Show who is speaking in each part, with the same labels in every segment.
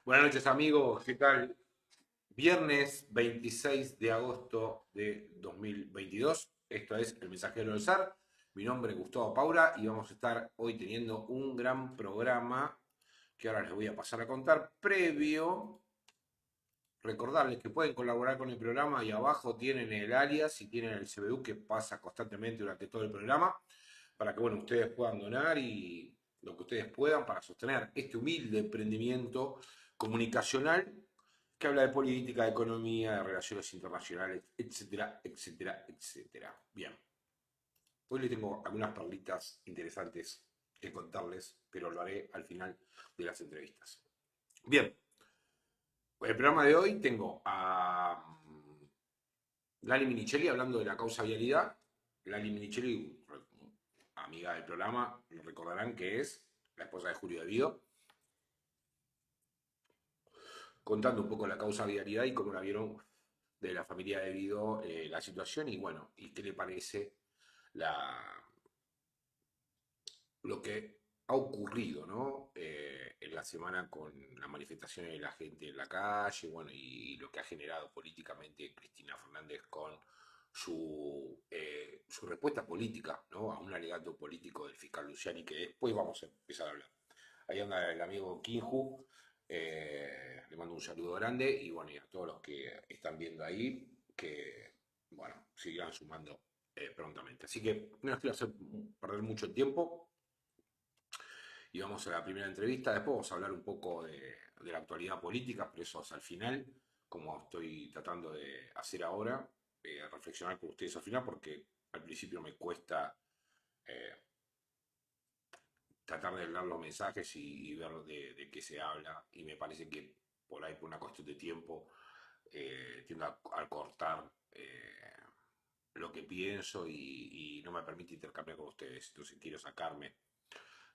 Speaker 1: Buenas noches amigos, ¿qué tal? Viernes 26 de agosto de 2022. Esto es El Mensajero del Zar. Mi nombre es Gustavo Paura y vamos a estar hoy teniendo un gran programa que ahora les voy a pasar a contar. Previo, recordarles que pueden colaborar con el programa y abajo tienen el alias y tienen el CBU que pasa constantemente durante todo el programa para que bueno, ustedes puedan donar y lo que ustedes puedan para sostener este humilde emprendimiento comunicacional que habla de política, de economía, de relaciones internacionales, etcétera, etcétera, etcétera. Bien, hoy les tengo algunas perlitas interesantes que contarles, pero lo haré al final de las entrevistas. Bien, el programa de hoy tengo a Lali Minichelli hablando de la causa vialidad. Lali Minichelli, amiga del programa, lo recordarán que es la esposa de Julio De Vido, contando un poco la causa vialidad y cómo la vieron de la familia De Vido, la situación y bueno, y qué le parece la, lo que ha ocurrido, ¿no? En la semana con las manifestaciones de la gente en la calle, bueno, y lo que ha generado políticamente Cristina Fernández con su respuesta política, ¿no? A un alegato político del fiscal Luciani, que después vamos a empezar a hablar. Ahí anda el amigo Kinju, le mando un saludo grande y bueno, y a todos los que están viendo ahí, que bueno, sigan sumando prontamente. Así que no les quiero hacer perder mucho el tiempo y vamos a la primera entrevista. Después vamos a hablar un poco de la actualidad política, pero eso es al final, como estoy tratando de hacer ahora, reflexionar con ustedes al final, porque al principio me cuesta eh, tratar de leer los mensajes y ver de qué se habla, y me parece que por ahí, por una cuestión de tiempo, tiendo a cortar lo que pienso y no me permite intercambiar con ustedes. Entonces quiero sacarme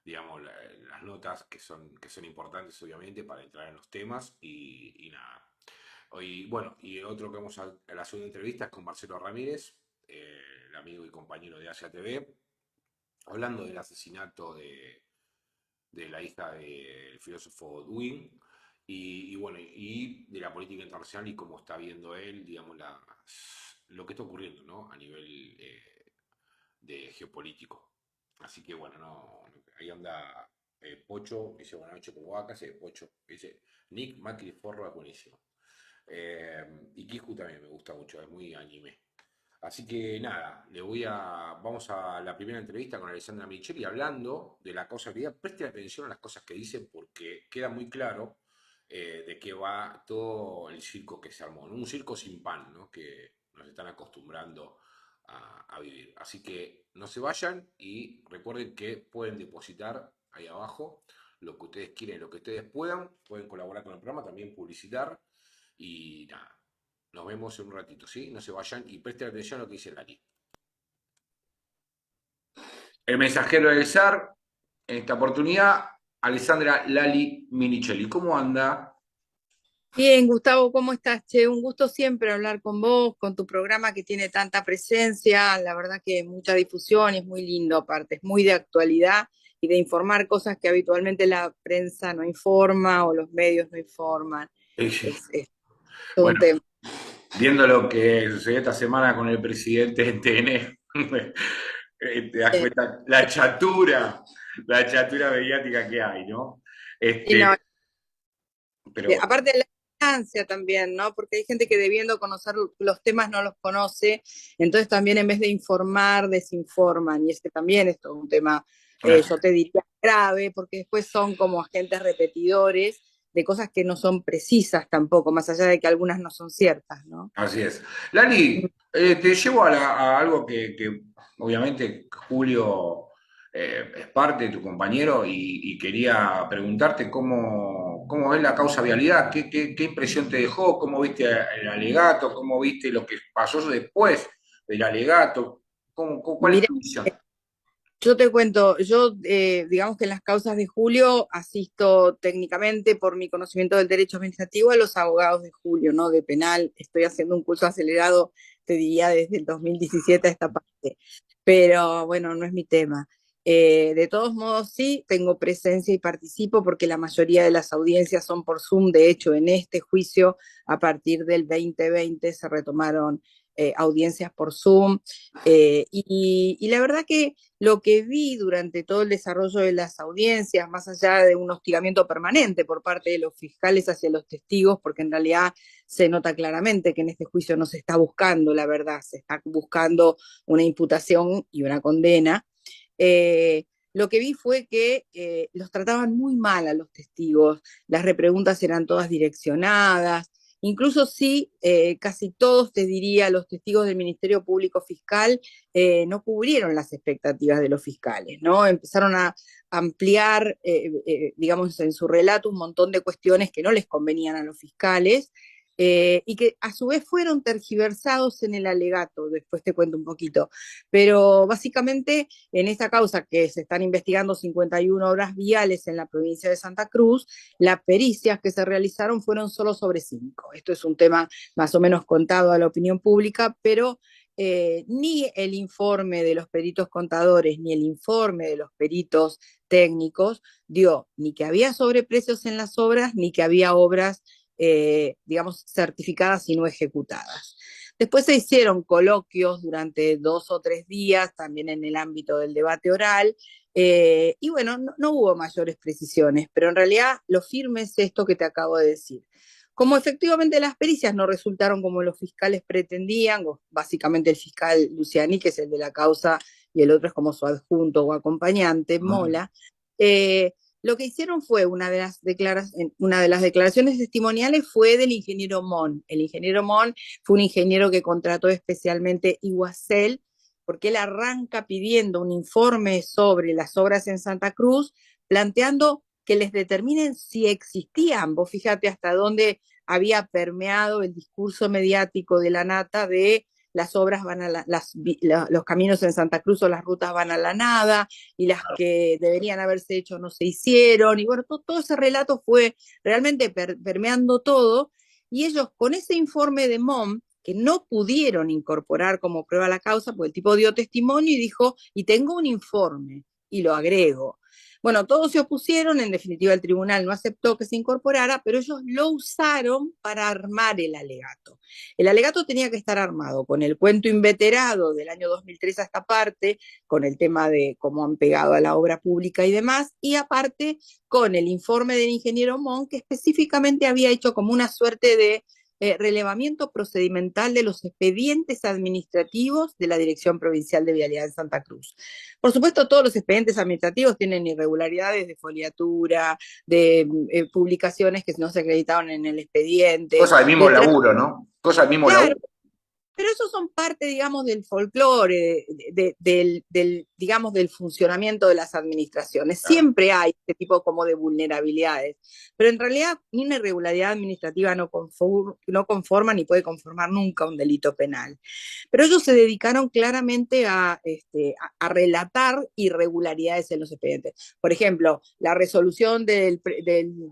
Speaker 1: digamos, las notas que son importantes, obviamente, para entrar en los temas y nada. Hoy, bueno, y otro que vamos a la segunda entrevista es con Marcelo Ramírez, el amigo y compañero de Asia TV, hablando del asesinato de la hija del filósofo Dewey y bueno, y de la política internacional y cómo está viendo él, digamos, lo que está ocurriendo, ¿no? A nivel de geopolítico. Así que bueno, ahí anda Pocho, dice buenas noches, como va acá, Pocho, dice Nick Macri Forro es buenísimo. Y Kisku también me gusta mucho, es muy anime. Así que nada, vamos a la primera entrevista con Alessandra Micheli hablando de la cosa que diga. Preste atención a las cosas que dice porque queda muy claro de qué va todo el circo que se armó, ¿no? Un circo sin pan, ¿no? Que nos están acostumbrando a vivir. Así que no se vayan y recuerden que pueden depositar ahí abajo lo que ustedes quieren, lo que ustedes pueden colaborar con el programa, también publicitar y nada. Nos vemos en un ratito, ¿sí? No se vayan y presten atención a lo que dice Lali. El mensajero del zar, en esta oportunidad, Alessandra Lali Minichelli. ¿Cómo anda?
Speaker 2: Bien, Gustavo, ¿cómo estás? Che, un gusto siempre hablar con vos, con tu programa que tiene tanta presencia, la verdad que mucha difusión, es muy lindo aparte, es muy de actualidad y de informar cosas que habitualmente la prensa no informa o los medios no informan.
Speaker 1: Sí.
Speaker 2: Es todo un
Speaker 1: Bueno,
Speaker 2: tema.
Speaker 1: viendo lo que sucedió esta semana con el presidente en TN, te das
Speaker 2: Eh,
Speaker 1: cuenta la chatura mediática que hay, ¿no?
Speaker 2: y
Speaker 1: Este,
Speaker 2: no,
Speaker 1: pero bueno,
Speaker 2: aparte de la distancia también, ¿no? Porque hay gente que debiendo conocer los temas no los conoce, entonces también en vez de informar, desinforman, y este también es todo un tema, yo te diría, grave, porque después son como agentes repetidores de cosas que no son precisas tampoco, más allá de que algunas no son ciertas, ¿no?
Speaker 1: así es. Lali, te llevo a algo que obviamente Julio es parte de tu compañero y quería preguntarte cómo ves la causa vialidad, qué impresión te dejó, cómo viste el alegato, cómo viste lo que pasó después del alegato, cuál es
Speaker 2: Mira,
Speaker 1: tu visión?
Speaker 2: yo te cuento, yo digamos que en las causas de Julio asisto técnicamente por mi conocimiento del derecho administrativo a los abogados de Julio, ¿no? De penal, estoy haciendo un curso acelerado, te diría, desde el 2017 a esta parte, pero bueno, no es mi tema. De todos modos, sí, tengo presencia y participo porque la mayoría de las audiencias son por Zoom. De hecho, en este juicio, a partir del 2020, se retomaron audiencias por Zoom. Y la verdad que lo que vi durante todo el desarrollo de las audiencias, más allá de un hostigamiento permanente por parte de los fiscales hacia los testigos, porque en realidad se nota claramente que en este juicio no se está buscando la verdad, se está buscando una imputación y una condena. Lo que vi fue que los trataban muy mal a los testigos, las repreguntas eran todas direccionadas, incluso sí, casi todos, te diría, los testigos del Ministerio Público Fiscal no cubrieron las expectativas de los fiscales, ¿no? Empezaron a ampliar, digamos, en su relato un montón de cuestiones que no les convenían a los fiscales, y que a su vez fueron tergiversados en el alegato, después te cuento un poquito, pero básicamente en esta causa que se están investigando 51 obras viales en la provincia de Santa Cruz, las pericias que se realizaron fueron solo sobre 5. Esto es un tema más o menos contado a la opinión pública, pero ni el informe de los peritos contadores ni el informe de los peritos técnicos dio ni que había sobreprecios en las obras, ni que había obras, digamos, certificadas y no ejecutadas. Después se hicieron coloquios durante 2 o 3 días, también en el ámbito del debate oral, y bueno, no hubo mayores precisiones, pero en realidad lo firme es esto que te acabo de decir. Como efectivamente las pericias no resultaron como los fiscales pretendían, o básicamente el fiscal Luciani, que es el de la causa, y el otro es como su adjunto o acompañante, Mola, lo que hicieron fue una de las declaraciones testimoniales fue del ingeniero Mon. El ingeniero Mon fue un ingeniero que contrató especialmente Iguacel, porque él arranca pidiendo un informe sobre las obras en Santa Cruz, planteando que les determinen si existían. Vos fíjate hasta dónde había permeado el discurso mediático de la nata de las obras van a los caminos en Santa Cruz o las rutas van a la nada, y las que deberían haberse hecho no se hicieron, y bueno, todo ese relato fue realmente permeando todo, y ellos con ese informe de MOM, que no pudieron incorporar como prueba a la causa, porque el tipo dio testimonio y dijo, y tengo un informe, y lo agrego. Bueno, todos se opusieron, en definitiva el tribunal no aceptó que se incorporara, pero ellos lo usaron para armar el alegato. El alegato tenía que estar armado con el cuento inveterado del año 2003 a esta parte, con el tema de cómo han pegado a la obra pública y demás, y aparte con el informe del ingeniero Mon, que específicamente había hecho como una suerte de relevamiento procedimental de los expedientes administrativos de la Dirección Provincial de Vialidad en Santa Cruz. Por supuesto, todos los expedientes administrativos tienen irregularidades de foliatura, de publicaciones que no se acreditaron en el expediente,
Speaker 1: Cosa del mismo
Speaker 2: de
Speaker 1: laburo, ¿no? Cosa del mismo
Speaker 2: claro,
Speaker 1: laburo.
Speaker 2: pero esos son parte, digamos, del folclore, digamos, del funcionamiento de las administraciones.
Speaker 1: Claro.
Speaker 2: Siempre hay este tipo como de vulnerabilidades, pero en realidad una irregularidad administrativa no conforma ni puede conformar nunca un delito penal. Pero ellos se dedicaron claramente a relatar irregularidades en los expedientes. Por ejemplo, la resolución del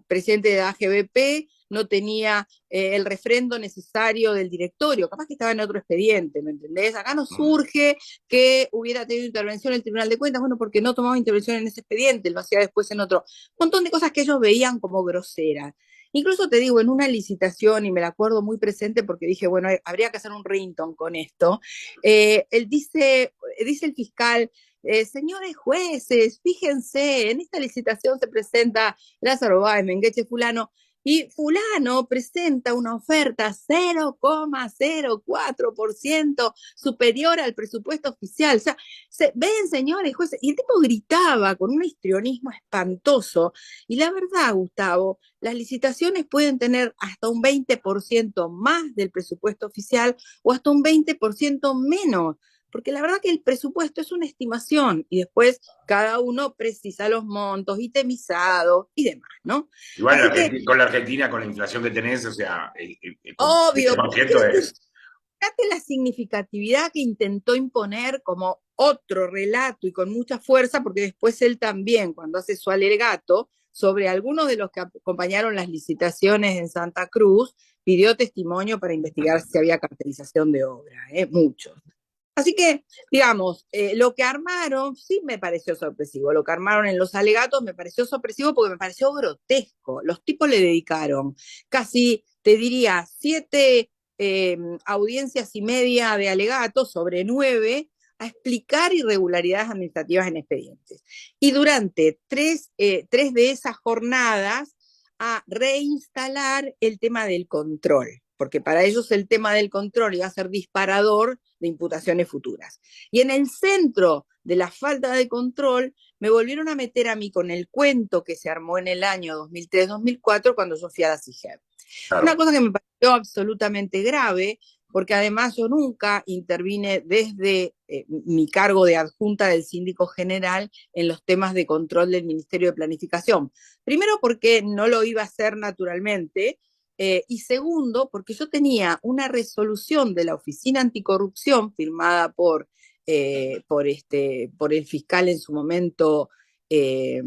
Speaker 2: presidente de AGBP no tenía el refrendo necesario del directorio, capaz que estaba en otro expediente, ¿me entendés? Acá no surge que hubiera tenido intervención el Tribunal de Cuentas, bueno, porque no tomaba intervención en ese expediente, lo hacía después en otro. Un montón de cosas que ellos veían como groseras. Incluso te digo, en una licitación, y me la acuerdo muy presente porque dije, bueno, habría que hacer un ringtone con esto, él dice el fiscal, señores jueces, fíjense, en esta licitación se presenta Lázaro Báez, Mengueche, fulano, y fulano presenta una oferta 0,04% superior al presupuesto oficial. O sea, ven, señores jueces, y el tipo gritaba con un histrionismo espantoso. Y la verdad, Gustavo, las licitaciones pueden tener hasta un 20% más del presupuesto oficial o hasta un 20% menos, porque la verdad que el presupuesto es una estimación y después cada uno precisa los montos itemizado y demás, ¿no?
Speaker 1: Igual
Speaker 2: Así que,
Speaker 1: Con la Argentina, con la inflación que tenés, o sea, con
Speaker 2: obvio, pero
Speaker 1: 7% es.
Speaker 2: fíjate la significatividad que intentó imponer como otro relato y con mucha fuerza, porque después él también, cuando hace su alegato sobre algunos de los que acompañaron las licitaciones en Santa Cruz, pidió testimonio para investigar si había cartelización de obra, muchos. Así que, digamos, lo que armaron sí me pareció sorpresivo. Lo que armaron en los alegatos me pareció sorpresivo porque me pareció grotesco. Los tipos le dedicaron casi, te diría, 7 audiencias y media de alegatos sobre 9 a explicar irregularidades administrativas en expedientes. Y durante tres de esas jornadas a reinstalar el tema del control, porque para ellos el tema del control iba a ser disparador de imputaciones futuras. Y en el centro de la falta de control, me volvieron a meter a mí con el cuento que se armó en el año 2003-2004 cuando yo fui a la CIGEP. Una
Speaker 1: Claro,
Speaker 2: cosa que me pareció absolutamente grave, porque además yo nunca intervine desde mi cargo de adjunta del síndico general en los temas de control del Ministerio de Planificación. Primero porque no lo iba a hacer naturalmente, y segundo, porque yo tenía una resolución de la Oficina Anticorrupción firmada por el fiscal en su momento, eh,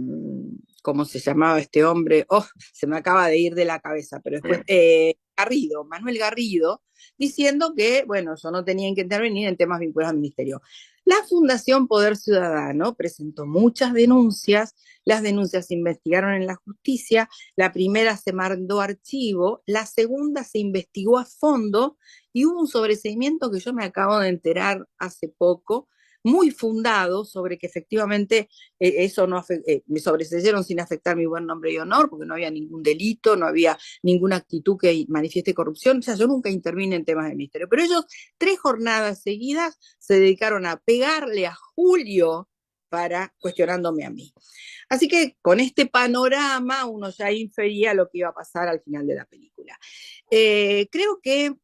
Speaker 2: ¿cómo se llamaba este hombre? Oh, se me acaba de ir de la cabeza, pero después,
Speaker 1: bien,
Speaker 2: Garrido, Manuel Garrido, diciendo que, bueno, yo no tenía que intervenir en temas vinculados al ministerio. La Fundación Poder Ciudadano presentó muchas denuncias, las denuncias se investigaron en la justicia, la primera se mandó a archivo, la segunda se investigó a fondo y hubo un sobreseimiento que yo me acabo de enterar hace poco, muy fundado sobre que efectivamente eso no me sobreseyeron sin afectar mi buen nombre y honor, porque no había ningún delito, no había ninguna actitud que manifieste corrupción. O sea, yo nunca intervine en temas de ministerio, pero ellos 3 jornadas seguidas se dedicaron a pegarle a Julio para cuestionándome a mí. Así que con este panorama uno ya infería lo que iba a pasar al final de la película. Creo que,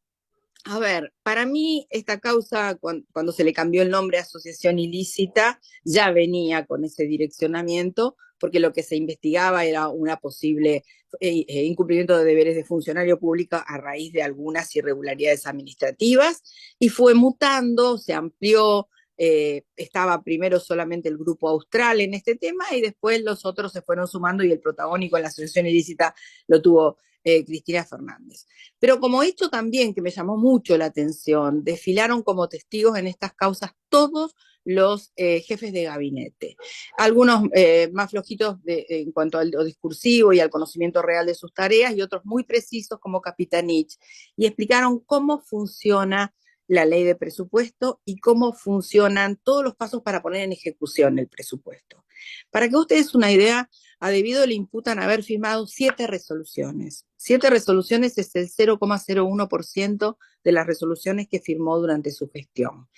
Speaker 2: a ver, para mí esta causa, cuando se le cambió el nombre a asociación ilícita, ya venía con ese direccionamiento, porque lo que se investigaba era una posible incumplimiento de deberes de funcionario público a raíz de algunas irregularidades administrativas, y fue mutando, se amplió, estaba primero solamente el grupo austral en este tema, y después los otros se fueron sumando, y el protagónico en la asociación ilícita lo tuvo Cristina Fernández. Pero como hecho también que me llamó mucho la atención, desfilaron como testigos en estas causas todos los jefes de gabinete. Algunos más flojitos en cuanto al discursivo y al conocimiento real de sus tareas, y otros muy precisos como Capitanich, y explicaron cómo funciona la ley de presupuesto y cómo funcionan todos los pasos para poner en ejecución el presupuesto. Para que ustedes una idea, a Debido le imputan haber firmado 7 resoluciones. 7 resoluciones es el 0,01% de las resoluciones que firmó durante su gestión.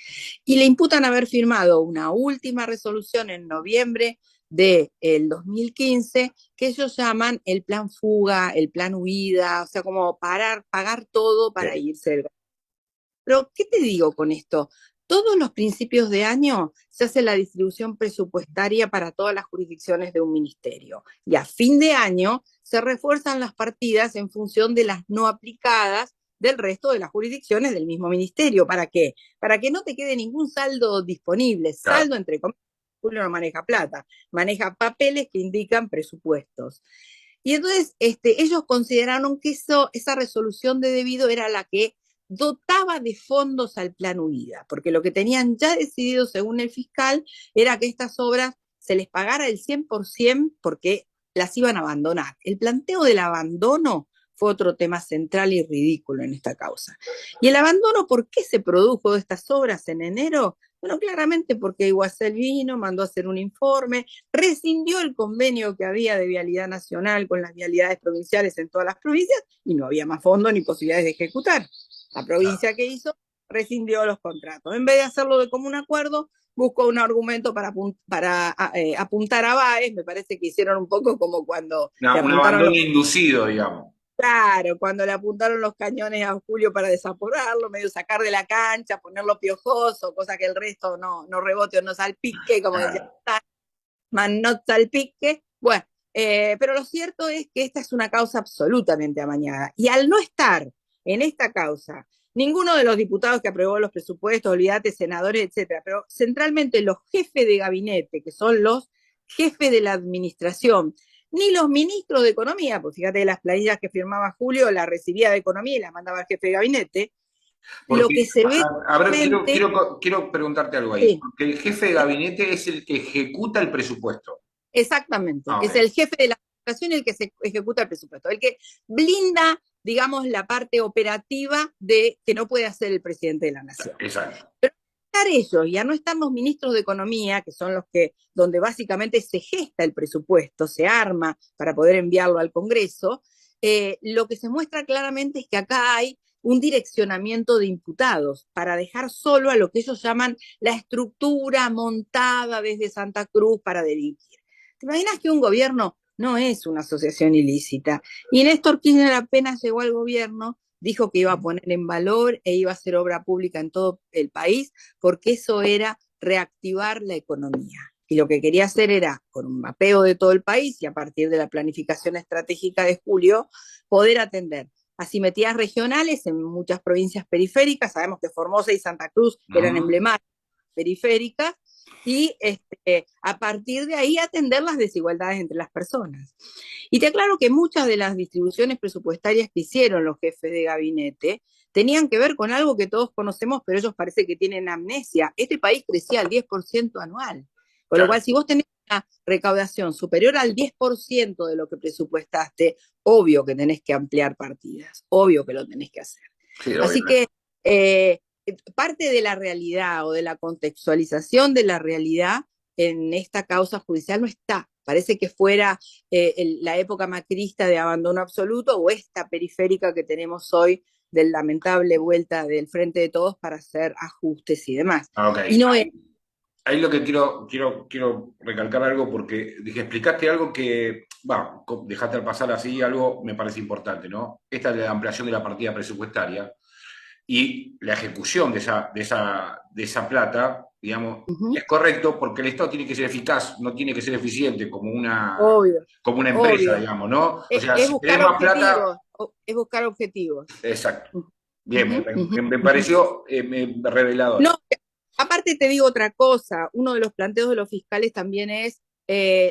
Speaker 2: Y le imputan haber firmado una última resolución en noviembre del 2015 que ellos llaman el plan fuga, el plan huida, o sea, como pagar todo para
Speaker 1: bien,
Speaker 2: irse del. Pero, ¿qué te digo con esto? Todos los principios de año se hace la distribución presupuestaria para todas las jurisdicciones de un ministerio. Y a fin de año se refuerzan las partidas en función de las no aplicadas del resto de las jurisdicciones del mismo ministerio. ¿Para qué? Para que no te quede ningún saldo disponible.
Speaker 1: claro.
Speaker 2: Saldo entre comillas, Julio no maneja plata, maneja papeles que indican presupuestos. Y entonces ellos consideraron que esa resolución de debido era la que dotaba de fondos al plan huida, porque lo que tenían ya decidido según el fiscal era que estas obras se les pagara el 100% porque las iban a abandonar. El planteo del abandono fue otro tema central y ridículo en esta causa. ¿Y el abandono por qué se produjo de estas obras en enero? Bueno, claramente porque Iguacel vino, mandó a hacer un informe, rescindió el convenio que había de vialidad nacional con las vialidades provinciales en todas las provincias y no había más fondos ni posibilidades de ejecutar. La
Speaker 1: Claro.
Speaker 2: provincia que hizo rescindió los contratos. En vez de hacerlo de común acuerdo, buscó un argumento para apuntar a Baez. Me parece que hicieron un poco como cuando le
Speaker 1: Un
Speaker 2: apuntaron
Speaker 1: abandono
Speaker 2: los.
Speaker 1: inducido, digamos.
Speaker 2: Claro, cuando le apuntaron los cañones a Julio para desaporarlo, medio sacar de la cancha, ponerlo piojoso, cosa que el resto no rebote o no salpique, como decía,
Speaker 1: Claro,
Speaker 2: man no salpique. Bueno, pero lo cierto es que esta es una causa absolutamente amañada. Y al no estar en esta causa ninguno de los diputados que aprobó los presupuestos, olvídate, senadores, etcétera, pero centralmente los jefes de gabinete, que son los jefes de la administración, ni los ministros de Economía, pues fíjate las planillas que firmaba Julio, las recibía de Economía y las mandaba al jefe de gabinete, Lo
Speaker 1: Porque,
Speaker 2: que se ve
Speaker 1: a ver,
Speaker 2: realmente,
Speaker 1: quiero preguntarte algo ahí.
Speaker 2: sí,
Speaker 1: Porque el jefe de gabinete es el que ejecuta el presupuesto.
Speaker 2: exactamente,
Speaker 1: Ah,
Speaker 2: es
Speaker 1: ok.
Speaker 2: el jefe de la administración el que se ejecuta el presupuesto, el que blinda, digamos, la parte operativa de que no puede hacer el presidente de la nación.
Speaker 1: Exacto.
Speaker 2: Pero a estar ellos y a no estar los ministros de Economía, que son los que, donde básicamente se gesta el presupuesto, se arma para poder enviarlo al Congreso, lo que se muestra claramente es que acá hay un direccionamiento de imputados para dejar solo a lo que ellos llaman la estructura montada desde Santa Cruz para delinquir. ¿Te imaginas que un gobierno no es una asociación ilícita? Y Néstor Kirchner apenas llegó al gobierno, dijo que iba a poner en valor e iba a hacer obra pública en todo el país, porque eso era reactivar la economía. Y lo que quería hacer era, con un mapeo de todo el país y a partir de la planificación estratégica de julio, poder atender asimetrías regionales en muchas provincias periféricas. Sabemos que Formosa y Santa Cruz eran
Speaker 1: Ujú.
Speaker 2: emblemáticas periféricas, y a partir de ahí atender las desigualdades entre las personas. Y te aclaro que muchas de las distribuciones presupuestarias que hicieron los jefes de gabinete tenían que ver con algo que todos conocemos, pero ellos parece que tienen amnesia. Este país crecía al 10% anual, con lo
Speaker 1: Claro.
Speaker 2: cual si vos tenés una recaudación superior al 10% de lo que presupuestaste, obvio que tenés que ampliar partidas, obvio que lo tenés que hacer.
Speaker 1: Sí,
Speaker 2: Así
Speaker 1: obviamente.
Speaker 2: que parte de la realidad o de la contextualización de la realidad en esta causa judicial no está. Parece que fuera la época macrista de abandono absoluto o esta periférica que tenemos hoy del lamentable vuelta del Frente de Todos para hacer ajustes y demás.
Speaker 1: Ah, ok.
Speaker 2: Y no es.
Speaker 1: Ahí lo que quiero recalcar algo porque dije, explicaste algo que, va, dejaste al pasar así, algo me parece importante, ¿no? Esta es la ampliación de la partida presupuestaria y la ejecución de esa plata, digamos,
Speaker 2: Uh -huh,
Speaker 1: es correcto porque el Estado tiene que ser eficaz, no tiene que ser eficiente
Speaker 2: obvio,
Speaker 1: como una empresa,
Speaker 2: obvio.
Speaker 1: digamos, ¿no? O sea,
Speaker 2: Es
Speaker 1: si
Speaker 2: buscar
Speaker 1: tenés más plata,
Speaker 2: objetivos, es buscar objetivos.
Speaker 1: exacto.
Speaker 2: Uh
Speaker 1: Bien,
Speaker 2: -huh, uh -huh,
Speaker 1: me
Speaker 2: uh -huh.
Speaker 1: pareció revelador.
Speaker 2: No, aparte te digo otra cosa, uno de los planteos de los fiscales también es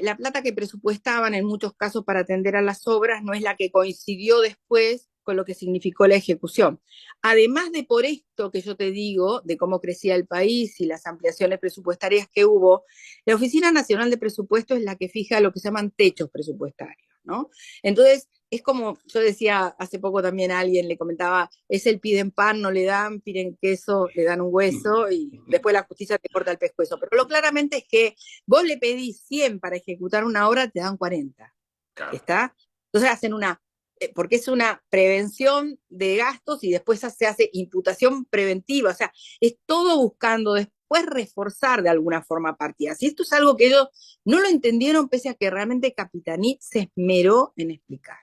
Speaker 2: la plata que presupuestaban en muchos casos para atender a las obras no es la que coincidió después con lo que significó la ejecución. Además de por esto que yo te digo, de cómo crecía el país y las ampliaciones presupuestarias que hubo, la Oficina Nacional de Presupuesto es la que fija lo que se llaman techos presupuestarios, ¿no? Entonces, es como yo decía hace poco también a alguien, le comentaba, es el piden pan, no le dan, piden queso, le dan un hueso y después la justicia te corta el pescuezo. Pero lo claramente es que vos le pedís 100 para ejecutar una obra, te dan 40.
Speaker 1: Claro.
Speaker 2: ¿Está? Entonces hacen porque es una prevención de gastos y después se hace imputación preventiva. O sea, es todo buscando después reforzar de alguna forma partidas. Y esto es algo que ellos no lo entendieron, pese a que realmente Capitaní se esmeró en explicar.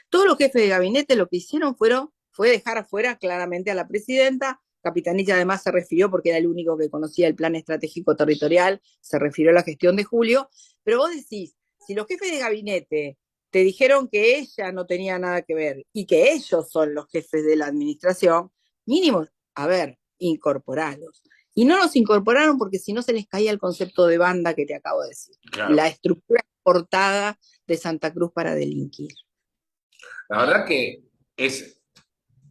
Speaker 2: Todos los jefes de gabinete lo que hicieron fue dejar afuera claramente a la presidenta. Capitanich además se refirió, porque era el único que conocía el plan estratégico territorial, se refirió a la gestión de Julio, pero vos decís, si los jefes de gabinete te dijeron que ella no tenía nada que ver y que ellos son los jefes de la administración, mínimo, a ver, incorporalos. Y no los incorporaron porque si no se les caía el concepto de banda que te acabo de decir,
Speaker 1: Claro.
Speaker 2: la estructura exportada de Santa Cruz para delinquir.
Speaker 1: La verdad que es,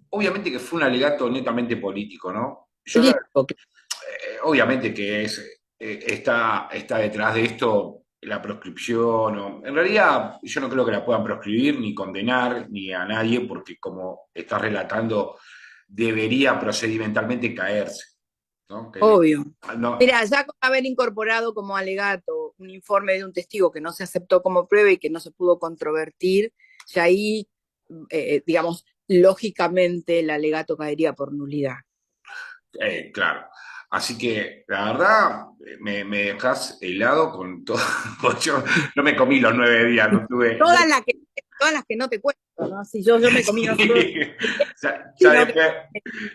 Speaker 1: obviamente que fue un alegato netamente político, ¿no? Obviamente que está detrás de esto la proscripción, en realidad yo no creo que la puedan proscribir ni condenar ni a nadie porque como está relatando debería procedimentalmente caerse, ¿no?
Speaker 2: Obvio.
Speaker 1: No,
Speaker 2: Mira, ya con haber incorporado como alegato un informe de un testigo que no se aceptó como prueba y que no se pudo controvertir, ya ahí, digamos, lógicamente el alegato caería por nulidad.
Speaker 1: claro. Así que la verdad me dejas helado con todo. Yo no me comí los 9 días, no tuve.
Speaker 2: Todas las que, todas las que no te cuento, ¿no? Si yo me comí no solo,
Speaker 1: Sí. Ya
Speaker 2: sino que
Speaker 1: después,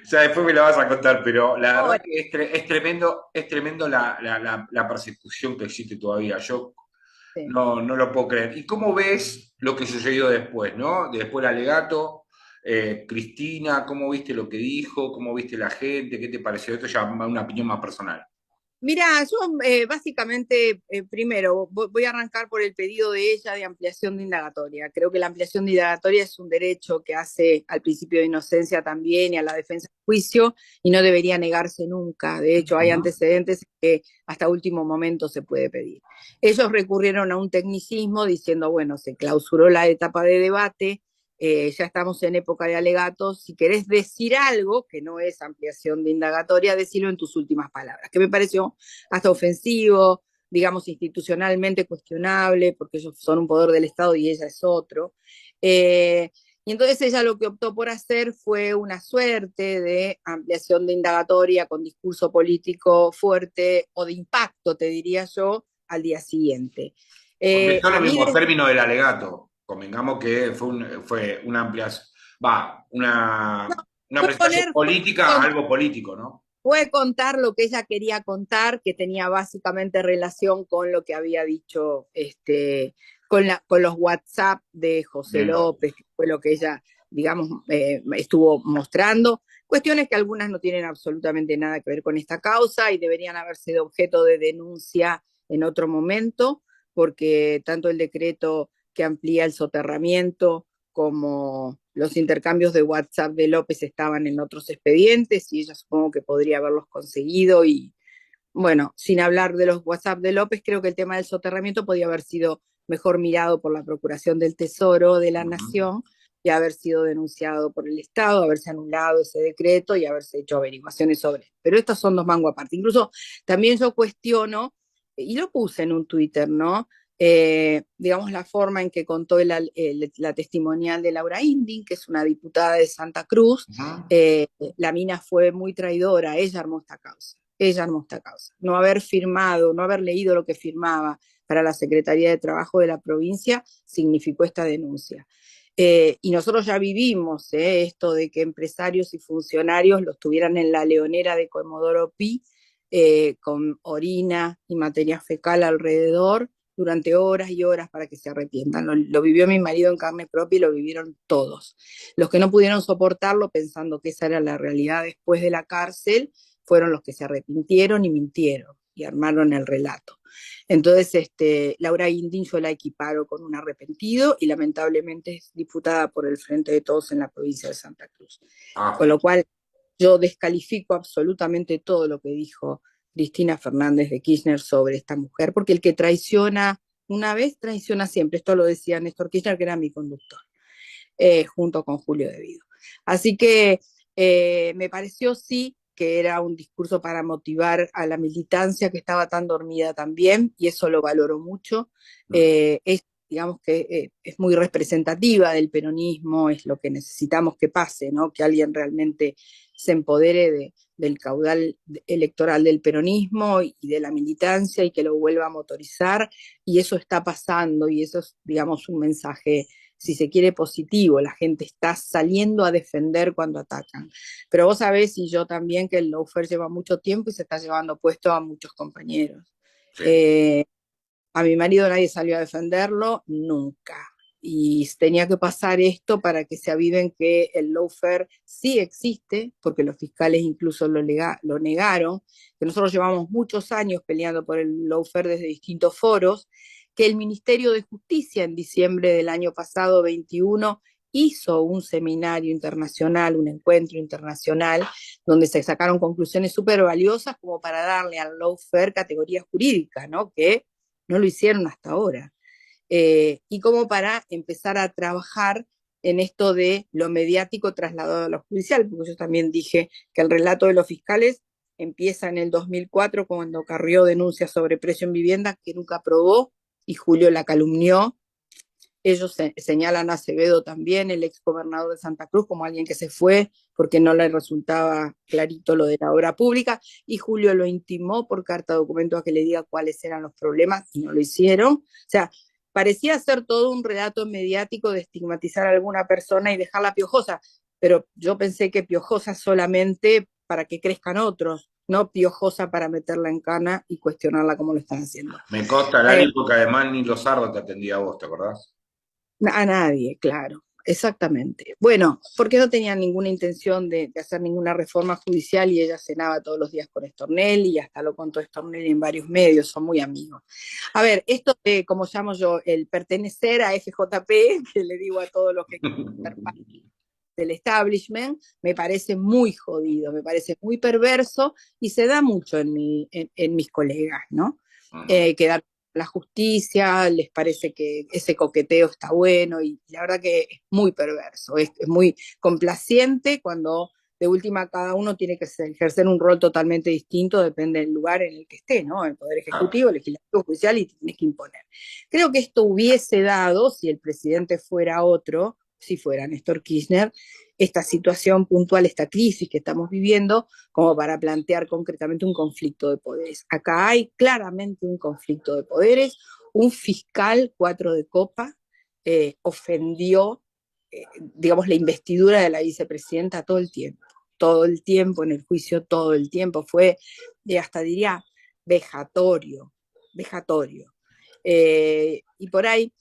Speaker 1: ya después me la vas a contar, pero la verdad
Speaker 2: ahora,
Speaker 1: que es tremendo la persecución que existe todavía. Yo
Speaker 2: sí.
Speaker 1: no lo puedo creer. ¿Y cómo ves lo que sucedió después, no? Después el alegato, Cristina, ¿cómo viste lo que dijo? ¿Cómo viste la gente? ¿Qué te pareció? Esto ya una opinión más personal.
Speaker 2: Mira, yo básicamente, primero, voy a arrancar por el pedido de ella de ampliación de indagatoria. Creo que la ampliación de indagatoria es un derecho que hace al principio de inocencia también y a la defensa del juicio y no debería negarse nunca. De hecho, hay
Speaker 1: Ujú.
Speaker 2: antecedentes que hasta último momento se puede pedir. Ellos recurrieron a un tecnicismo diciendo, bueno, se clausuró la etapa de debate, ya estamos en época de alegatos, si querés decir algo que no es ampliación de indagatoria, decirlo en tus últimas palabras, que me pareció hasta ofensivo, digamos institucionalmente cuestionable, porque ellos son un poder del Estado y ella es otro. Y entonces ella lo que optó por hacer fue una suerte de ampliación de indagatoria con discurso político fuerte o de impacto, te diría yo, al día siguiente.
Speaker 1: Porque son
Speaker 2: A
Speaker 1: los
Speaker 2: mí
Speaker 1: mismos términos del alegato. Convengamos que fue una ampliación, una
Speaker 2: fue
Speaker 1: presentación
Speaker 2: poner,
Speaker 1: política a algo político, ¿no?
Speaker 2: puede contar lo que ella quería contar, que tenía básicamente relación con lo que había dicho, con los WhatsApp de José
Speaker 1: De López.
Speaker 2: López, que fue lo que ella, digamos, estuvo mostrando. Cuestiones que algunas no tienen absolutamente nada que ver con esta causa y deberían haber sido objeto de denuncia en otro momento, porque tanto el decreto que amplía el soterramiento como los intercambios de WhatsApp de López estaban en otros expedientes y ella supongo que podría haberlos conseguido y bueno, sin hablar de los WhatsApp de López, creo que el tema del soterramiento podía haber sido mejor mirado por la Procuración del Tesoro de la
Speaker 1: Ujú.
Speaker 2: Nación y haber sido denunciado por el Estado, haberse anulado ese decreto y haberse hecho averiguaciones sobre él. Pero estos son dos mangos aparte. Incluso también yo cuestiono, y lo puse en un Twitter, ¿no? Digamos, la forma en que contó la testimonial de Laura Inding, que es una diputada de Santa Cruz.
Speaker 1: Ujú.
Speaker 2: eh, la mina fue muy traidora, ella armó esta causa. Ella armó esta causa. No haber firmado, no haber leído lo que firmaba para la Secretaría de Trabajo de la provincia significó esta denuncia. Y nosotros ya vivimos esto de que empresarios y funcionarios los tuvieran en la leonera de Comodoro Pi, con orina y materia fecal alrededor durante horas y horas para que se arrepientan. Lo vivió mi marido en carne propia y lo vivieron todos. Los que no pudieron soportarlo pensando que esa era la realidad después de la cárcel, fueron los que se arrepintieron y mintieron y armaron el relato. Entonces, Laura Guindín yo la equiparo con un arrepentido y lamentablemente es diputada por el Frente de Todos en la provincia de Santa Cruz. Con
Speaker 1: Ah,
Speaker 2: lo cual, yo descalifico absolutamente todo lo que dijo Cristina Fernández de Kirchner sobre esta mujer, porque el que traiciona una vez, traiciona siempre. Esto lo decía Néstor Kirchner, que era mi conductor, junto con Julio Devido. Así que me pareció sí que era un discurso para motivar a la militancia que estaba tan dormida también, y eso lo valoro mucho. Es, digamos que es muy representativa del peronismo, es lo que necesitamos que pase, ¿no? Que alguien realmente se empodere del caudal electoral del peronismo y de la militancia y que lo vuelva a motorizar, y eso está pasando, y eso es, digamos, un mensaje, si se quiere, positivo. La gente está saliendo a defender cuando atacan. Pero vos sabés, y yo también, que el lawfare lleva mucho tiempo y se está llevando puesto a muchos compañeros.
Speaker 1: sí.
Speaker 2: Eh, a mi marido nadie salió a defenderlo, nunca. Y tenía que pasar esto para que se aviven que el lawfare sí existe, porque los fiscales incluso lo negaron, que nosotros llevamos muchos años peleando por el lawfare desde distintos foros, que el Ministerio de Justicia en diciembre del año pasado, 21, hizo un seminario internacional, un encuentro internacional, donde se sacaron conclusiones súper valiosas como para darle al lawfare categoría jurídica, ¿no? Que no lo hicieron hasta ahora. Y como para empezar a trabajar en esto de lo mediático trasladado a lo judicial, porque yo también dije que el relato de los fiscales empieza en el 2004 cuando Carrió denuncia sobre precio en vivienda que nunca aprobó y Julio la calumnió. Ellos señalan a Acevedo también, el ex gobernador de Santa Cruz, como alguien que se fue porque no le resultaba clarito lo de la obra pública, y Julio lo intimó por carta de documento a que le diga cuáles eran los problemas y no lo hicieron. O sea, parecía ser todo un relato mediático de estigmatizar a alguna persona y dejarla piojosa, pero yo pensé que piojosa solamente para que crezcan otros, no piojosa para meterla en cana y cuestionarla como lo están haciendo.
Speaker 1: Me consta,
Speaker 2: Eh,
Speaker 1: Lali, porque además ni Lozardo te atendía a vos, ¿te acordás?
Speaker 2: a nadie, claro. exactamente. Bueno, porque no tenían ninguna intención de hacer ninguna reforma judicial y ella cenaba todos los días con Stornelli y hasta lo contó Stornelli en varios medios, son muy amigos. A ver, esto de, como llamo yo, el pertenecer a FJP, que le digo a todos los que quieren ser parte del establishment, me parece muy jodido, me parece muy perverso y se da mucho en mis colegas, ¿no? Que la justicia, les parece que ese coqueteo está bueno y la verdad que es muy perverso, es muy complaciente cuando de última cada uno tiene que ejercer un rol totalmente distinto, depende del lugar en el que esté, ¿no? El Poder Ejecutivo, el Legislativo, Judicial y tienes que imponer. Creo que esto hubiese dado, si el presidente fuera otro, si fuera Néstor Kirchner, esta situación puntual, esta crisis que estamos viviendo, como para plantear concretamente un conflicto de poderes. Acá hay claramente un conflicto de poderes, un fiscal 4 de copa ofendió, digamos, la investidura de la vicepresidenta todo el tiempo en el juicio, todo el tiempo, fue, hasta diría, vejatorio, vejatorio. Y por ahí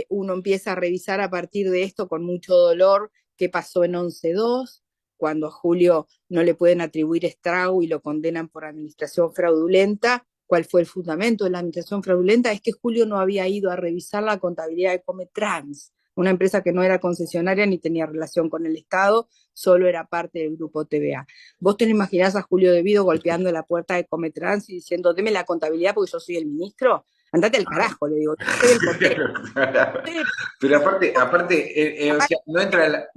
Speaker 2: uno empieza a revisar a partir de esto con mucho dolor qué pasó en 11-2, cuando a Julio no le pueden atribuir estrago y lo condenan por administración fraudulenta. ¿Cuál fue el fundamento de la administración fraudulenta? Es que Julio no había ido a revisar la contabilidad de Cometrans, una empresa que no era concesionaria ni tenía relación con el Estado, solo era parte del grupo TVA. ¿Vos te imaginás a Julio Devido golpeando la puerta de Cometrans y diciendo, deme la contabilidad porque yo soy el ministro? Andate al carajo, le digo, soy el portero.
Speaker 1: Pero aparte, o sea, no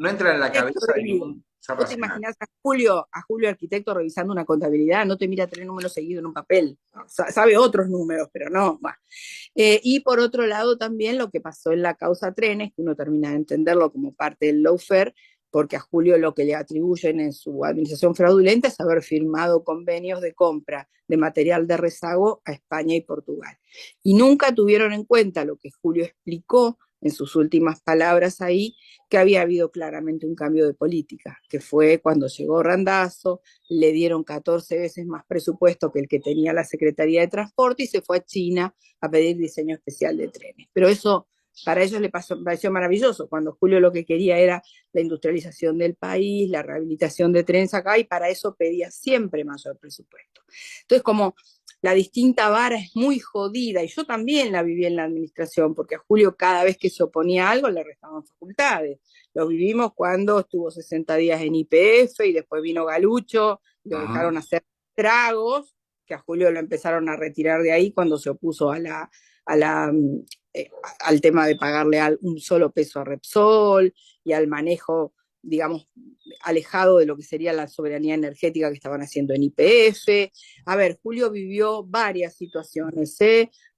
Speaker 1: entra en la cabeza de ningún ser
Speaker 2: ¿Vos te
Speaker 1: racional.
Speaker 2: imaginás a Julio arquitecto revisando una contabilidad? No te mira 3 números seguidos en un papel. Sabe otros números, pero no. Y por otro lado también lo que pasó en la causa Trenes, que uno termina de entenderlo como parte del lawfare, porque a Julio lo que le atribuyen en su administración fraudulenta es haber firmado convenios de compra de material de rezago a España y Portugal. Y nunca tuvieron en cuenta lo que Julio explicó en sus últimas palabras ahí, que había habido claramente un cambio de política, que fue cuando llegó Randazzo, le dieron 14 veces más presupuesto que el que tenía la Secretaría de Transporte y se fue a China a pedir diseño especial de trenes. Pero eso para ellos pareció maravilloso, cuando Julio lo que quería era la industrialización del país, la rehabilitación de trenes acá, y para eso pedía siempre mayor presupuesto. Entonces, como la distinta vara es muy jodida, y yo también la viví en la administración, porque a Julio cada vez que se oponía a algo le restaban facultades. Lo vivimos cuando estuvo 60 días en YPF y después vino Galucho, lo dejaron hacer tragos, que a Julio lo empezaron a retirar de ahí cuando se opuso a la, eh, al tema de pagarle un solo peso a Repsol y al manejo, digamos, alejado de lo que sería la soberanía energética que estaban haciendo en YPF. A ver, Julio vivió varias situaciones,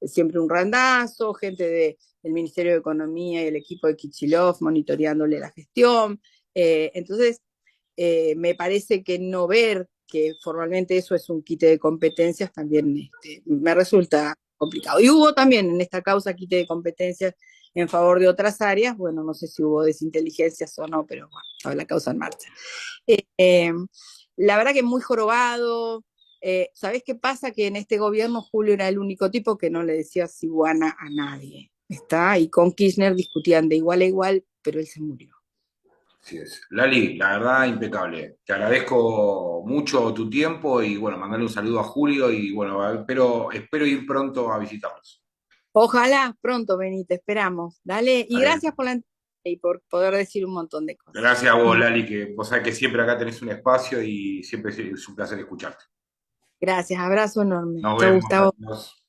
Speaker 2: siempre un randazo, gente del Ministerio de Economía y el equipo de Kichilov monitoreándole la gestión. Entonces, me parece que no ver que formalmente eso es un quite de competencias también me resulta complicado. Y hubo también en esta causa quite de competencias en favor de otras áreas, bueno, no sé si hubo desinteligencias o no, pero bueno, estaba la causa en marcha. Eh, eh, la verdad que muy jorobado. ¿Sabés qué pasa? Que en este gobierno Julio era el único tipo que no le decía ciguana a nadie. ¿Está? Y con Kirchner discutían de igual a igual, pero él se murió.
Speaker 1: Así es. Lali, la verdad, impecable. Te agradezco mucho tu tiempo y bueno, mandarle un saludo a Julio y bueno, espero ir pronto a visitarlos.
Speaker 2: Ojalá pronto, Benito, esperamos. Dale, y
Speaker 1: Vale.
Speaker 2: gracias por la entrevista y por poder decir un montón de cosas.
Speaker 1: Gracias a vos, Lali, que vos sabés que siempre acá tenés un espacio y siempre es un placer escucharte.
Speaker 2: Gracias, abrazo enorme.
Speaker 1: Nos
Speaker 2: Chao,
Speaker 1: vemos,
Speaker 2: Gustavo.
Speaker 1: adiós.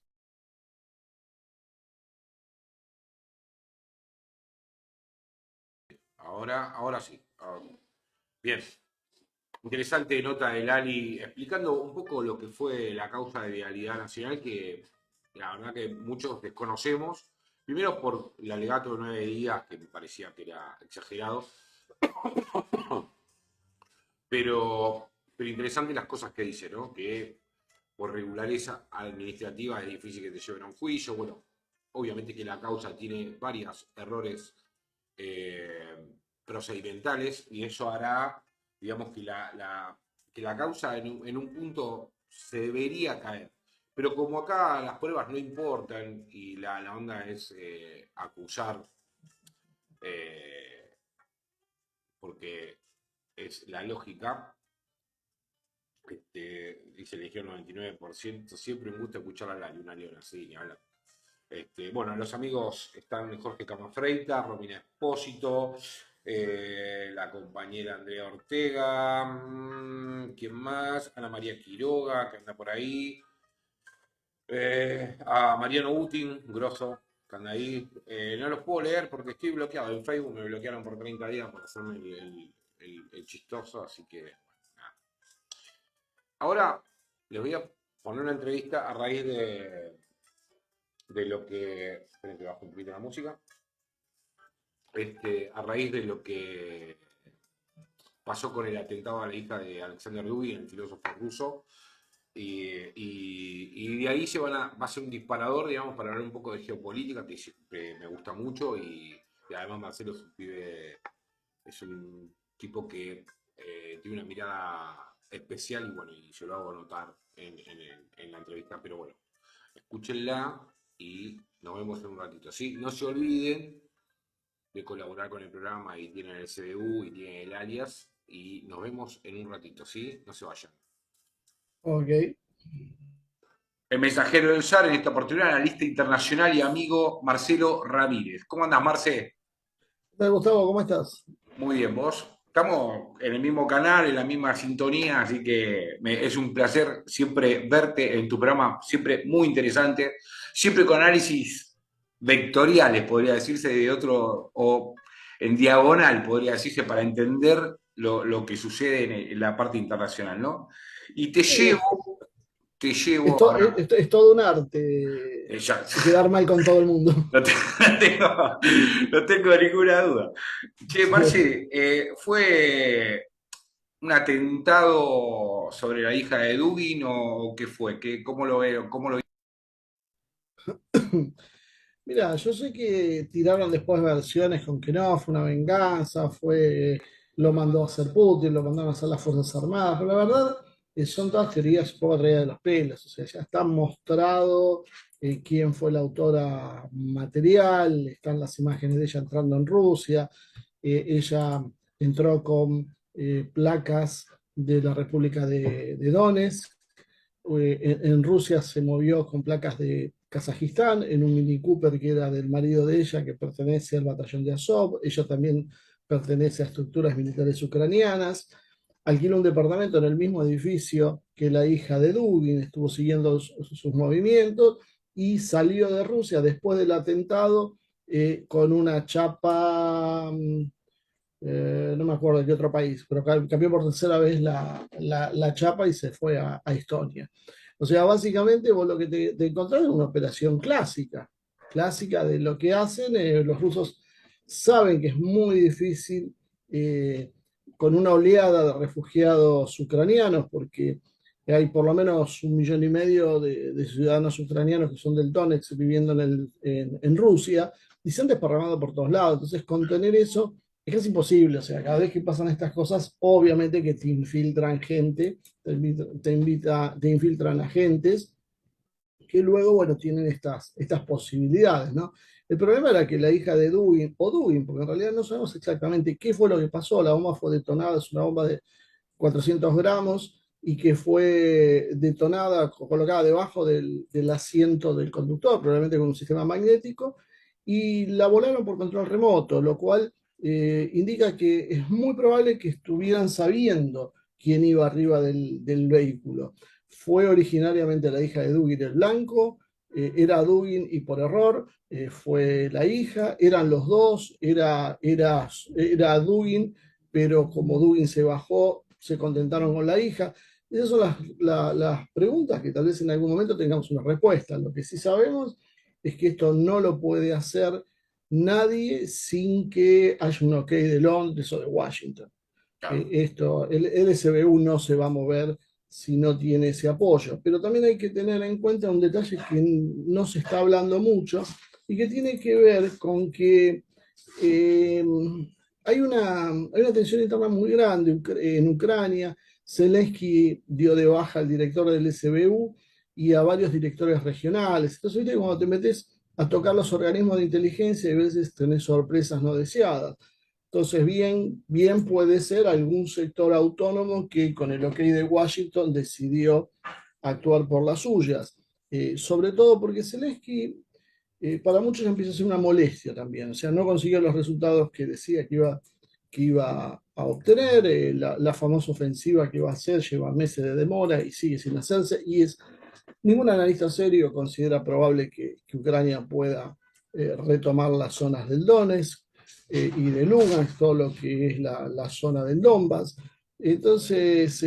Speaker 1: Ahora sí. Bien. Interesante nota de Lali explicando un poco lo que fue la causa de vialidad nacional, que la verdad que muchos desconocemos. Primero por el alegato de 9 días, que me parecía que era exagerado, pero interesante las cosas que dice, ¿no? Que por regulareza administrativa es difícil que te lleven a un juicio. Bueno, obviamente que la causa tiene varios errores eh, procedimentales y eso hará, digamos, que la causa en un punto se debería caer. Pero como acá las pruebas no importan y la onda es acusar, eh, porque es la lógica. Dice Legión 99%, siempre un gusto escuchar a una leona, sí, ni hablar. Bueno, los amigos están Jorge Camafreita, Romina Espósito, la compañera Andrea Ortega, ¿quién más? Ana María Quiroga, que anda por ahí, a Mariano Utin, grosso, que anda ahí. No los puedo leer porque estoy bloqueado en Facebook, me bloquearon por 30 días por hacerme el chistoso, así que, bueno, nada. Ahora les voy a poner una entrevista a raíz de lo que... Esperen que bajo un poquito la música. A raíz de lo que pasó con el atentado a la hija de Alexander Dugin, el filósofo ruso, y de ahí va a ser un disparador, digamos, para hablar un poco de geopolítica, que siempre me gusta mucho, y además Marcelo es un pibe, es un tipo que tiene una mirada especial, y bueno, y se lo hago notar en la entrevista, pero bueno, escúchenla y nos vemos en un ratito. ¿Sí? No se olviden de colaborar con el programa y tienen el CBU y tienen el alias, y nos vemos en un ratito, ¿sí? No se vayan.
Speaker 3: Ok.
Speaker 1: El mensajero del SAR, en esta oportunidad, analista internacional y amigo Marcelo Ramírez. ¿Cómo andás, Marce?
Speaker 3: ¿Qué tal, Gustavo? ¿Cómo estás?
Speaker 1: Muy bien, ¿vos? Estamos en el mismo canal, en la misma sintonía, así que es un placer siempre verte en tu programa, siempre muy interesante, siempre con análisis vectoriales, podría decirse, de otro, o en diagonal, podría decirse, para entender lo que sucede en la parte internacional, ¿no? Y
Speaker 3: Sí,
Speaker 1: te llevo ahora.
Speaker 3: es todo un arte
Speaker 1: Ya,
Speaker 3: quedar mal con todo el mundo.
Speaker 1: no, no tengo ninguna duda. Che, Marce, ¿fue un atentado sobre la hija de Dugin o qué fue? ¿Cómo lo veo? ¿Cómo lo...
Speaker 3: Mira, yo sé que tiraron después versiones con que no, fue una venganza, lo mandó a hacer Putin, lo mandaron a hacer las Fuerzas Armadas, pero la verdad son todas teorías un poco traídas de los pelos, o sea, ya está mostrado quién fue la autora material, están las imágenes de ella entrando en Rusia, ella entró con placas de la República de Donetsk, en Rusia se movió con placas de Kazajistán, en un Mini Cooper que era del marido de ella, que pertenece al batallón de Azov. Ella también pertenece a estructuras militares ucranianas. Alquiló un departamento en el mismo edificio que la hija de Dugin, estuvo siguiendo sus movimientos y salió de Rusia después del atentado con una chapa, no me acuerdo de qué otro país, pero cambió por tercera vez la chapa y se fue a Estonia. O sea, básicamente vos lo que te encontrás es una operación clásica de lo que hacen. Los rusos saben que es muy difícil con una oleada de refugiados ucranianos, porque hay por lo menos 1,5 millones de ciudadanos ucranianos que son del Donetsk viviendo en Rusia y se han desparramado por todos lados. Entonces, contener eso es casi imposible. O sea, cada vez que pasan estas cosas, obviamente que te infiltran gente, te infiltran agentes que luego, bueno, tienen estas posibilidades, ¿no? El problema era que la hija de Dugin, o Dugin, porque en realidad no sabemos exactamente qué fue lo que pasó, la bomba fue detonada, es una bomba de 400 gramos y que fue detonada, colocada debajo del asiento del conductor, probablemente con un sistema magnético, y la volaron por control remoto, lo cual indica que es muy probable que estuvieran sabiendo quién iba arriba del vehículo. Fue originariamente la hija de Dugin el blanco, era Dugin y por error fue la hija, eran los dos, era Dugin, pero como Dugin se bajó, se contentaron con la hija. Esas son las preguntas que tal vez en algún momento tengamos una respuesta. Lo que sí sabemos es que esto no lo puede hacer nadie sin que haya un ok de Londres o de Washington.
Speaker 1: Claro.
Speaker 3: El SBU no se va a mover si no tiene ese apoyo. Pero también hay que tener en cuenta un detalle que no se está hablando mucho y que tiene que ver con que hay una tensión interna muy grande en Ucrania. Zelensky dio de baja al director del SBU y a varios directores regionales. Entonces, ¿viste? Cuando te metes a tocar los organismos de inteligencia, a veces tenés sorpresas no deseadas. Entonces, bien puede ser algún sector autónomo que con el ok de Washington decidió actuar por las suyas. Sobre todo porque Zelensky para muchos empieza a ser una molestia también, o sea, no consiguió los resultados que decía que iba a obtener, la famosa ofensiva que va a hacer lleva meses de demora y sigue sin hacerse, ningún analista serio considera probable que Ucrania pueda retomar las zonas del Donetsk y de Lugansk, todo lo que es la zona del Donbass. Entonces,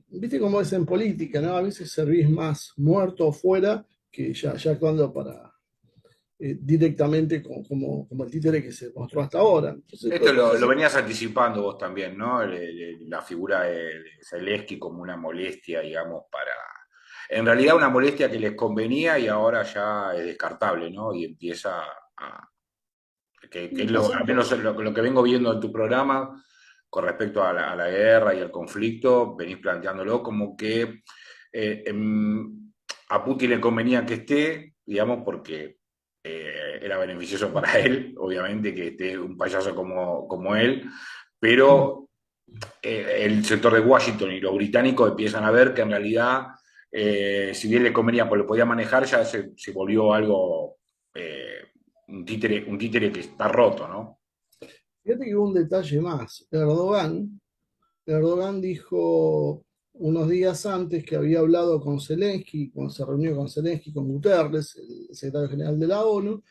Speaker 3: viste cómo es en política, ¿no? A veces servís más muerto o fuera que ya actuando para, directamente como el títere que se mostró hasta ahora. Entonces,
Speaker 1: Esto lo
Speaker 3: entonces,
Speaker 1: venías anticipando vos también, ¿no? La figura de Zelensky como una molestia, digamos, para... En realidad una molestia que les convenía y ahora ya es descartable, ¿no? Y empieza a... Que
Speaker 3: y
Speaker 1: es
Speaker 3: pasa
Speaker 1: al
Speaker 3: un
Speaker 1: menos
Speaker 3: poco.
Speaker 1: lo que vengo viendo en tu programa con respecto a la guerra y al conflicto, venís planteándolo como que a Putin le convenía que esté, digamos, porque era beneficioso para él, obviamente, que esté un payaso como él, pero el sector de Washington y los británicos empiezan a ver que en realidad, si bien le convenía, pues lo podía manejar, ya se volvió algo, un títere que está roto, ¿no?
Speaker 3: Fíjate que hubo un detalle más. Erdogan dijo unos días antes que había hablado con Zelensky, cuando se reunió con Zelensky, con Guterres, el secretario general de la ONU,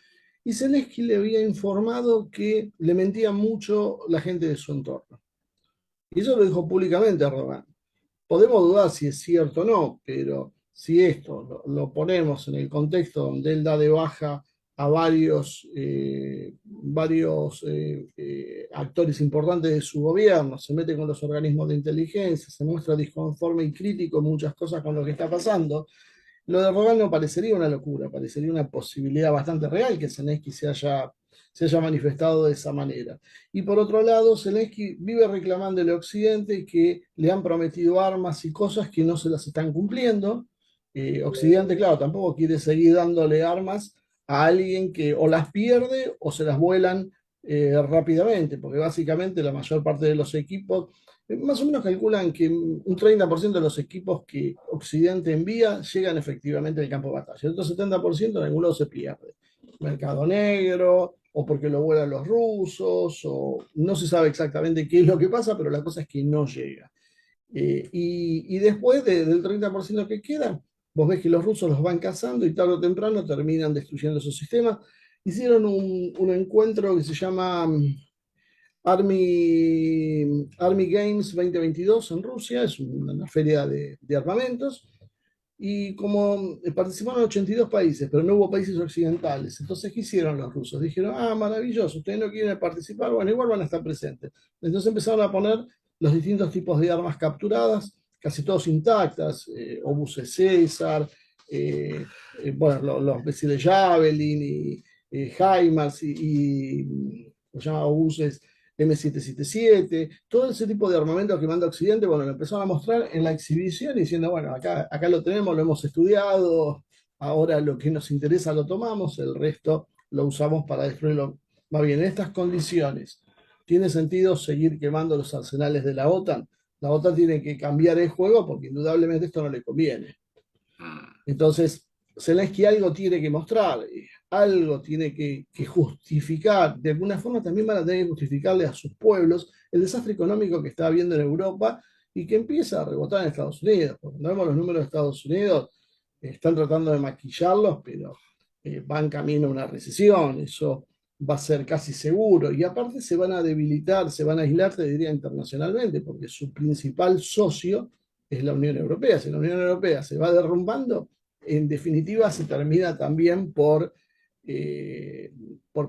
Speaker 3: y Zelensky le había informado que le mentía mucho la gente de su entorno. Y eso lo dijo públicamente Erdogan. Podemos dudar si es cierto o no, pero si esto lo ponemos en el contexto donde él da de baja a varios actores importantes de su gobierno, se mete con los organismos de inteligencia, se muestra disconforme y crítico en muchas cosas con lo que está pasando, lo de Rogal no parecería una locura, parecería una posibilidad bastante real que Zelensky se haya manifestado de esa manera. Y por otro lado, Zelensky vive reclamando al Occidente que le han prometido armas y cosas que no se las están cumpliendo. Occidente, claro, tampoco quiere seguir dándole armas a alguien que o las pierde o se las vuelan rápidamente, porque básicamente la mayor parte de los equipos más o menos calculan que un 30% de los equipos que Occidente envía llegan efectivamente al campo de batalla. El otro 70% en algún lado se pierde. Mercado negro, o porque lo vuelan los rusos, o no se sabe exactamente qué es lo que pasa, pero la cosa es que no llega. Y después del 30% que queda, vos ves que los rusos los van cazando y tarde o temprano terminan destruyendo esos sistemas. Hicieron un encuentro que se llama Army Games 2022 en Rusia, es una feria de armamentos, y como participaron 82 países, pero no hubo países occidentales, entonces ¿qué hicieron los rusos? Dijeron, ah, maravilloso, ustedes no quieren participar, bueno, igual van a estar presentes. Entonces empezaron a poner los distintos tipos de armas capturadas, casi todos intactas, obuses César, bueno, los misiles Javelin y HIMARS se llama obuses M777, todo ese tipo de armamento que manda Occidente, bueno, lo empezaron a mostrar en la exhibición diciendo, bueno, acá lo tenemos, lo hemos estudiado, ahora lo que nos interesa lo tomamos, el resto lo usamos para destruirlo. Va bien, en estas condiciones, ¿tiene sentido seguir quemando los arsenales de la OTAN? La OTAN tiene que cambiar el juego porque indudablemente esto no le conviene. Entonces, Zelensky algo tiene que mostrar, algo tiene que justificar. De alguna forma también van a tener que justificarle a sus pueblos el desastre económico que está habiendo en Europa y que empieza a rebotar en Estados Unidos. Cuando vemos los números de Estados Unidos, están tratando de maquillarlos, pero van camino a una recesión. Eso va a ser casi seguro. Y aparte se van a debilitar, se van a aislar, te diría, internacionalmente, porque su principal socio es la Unión Europea. Si la Unión Europea se va derrumbando, en definitiva se termina también por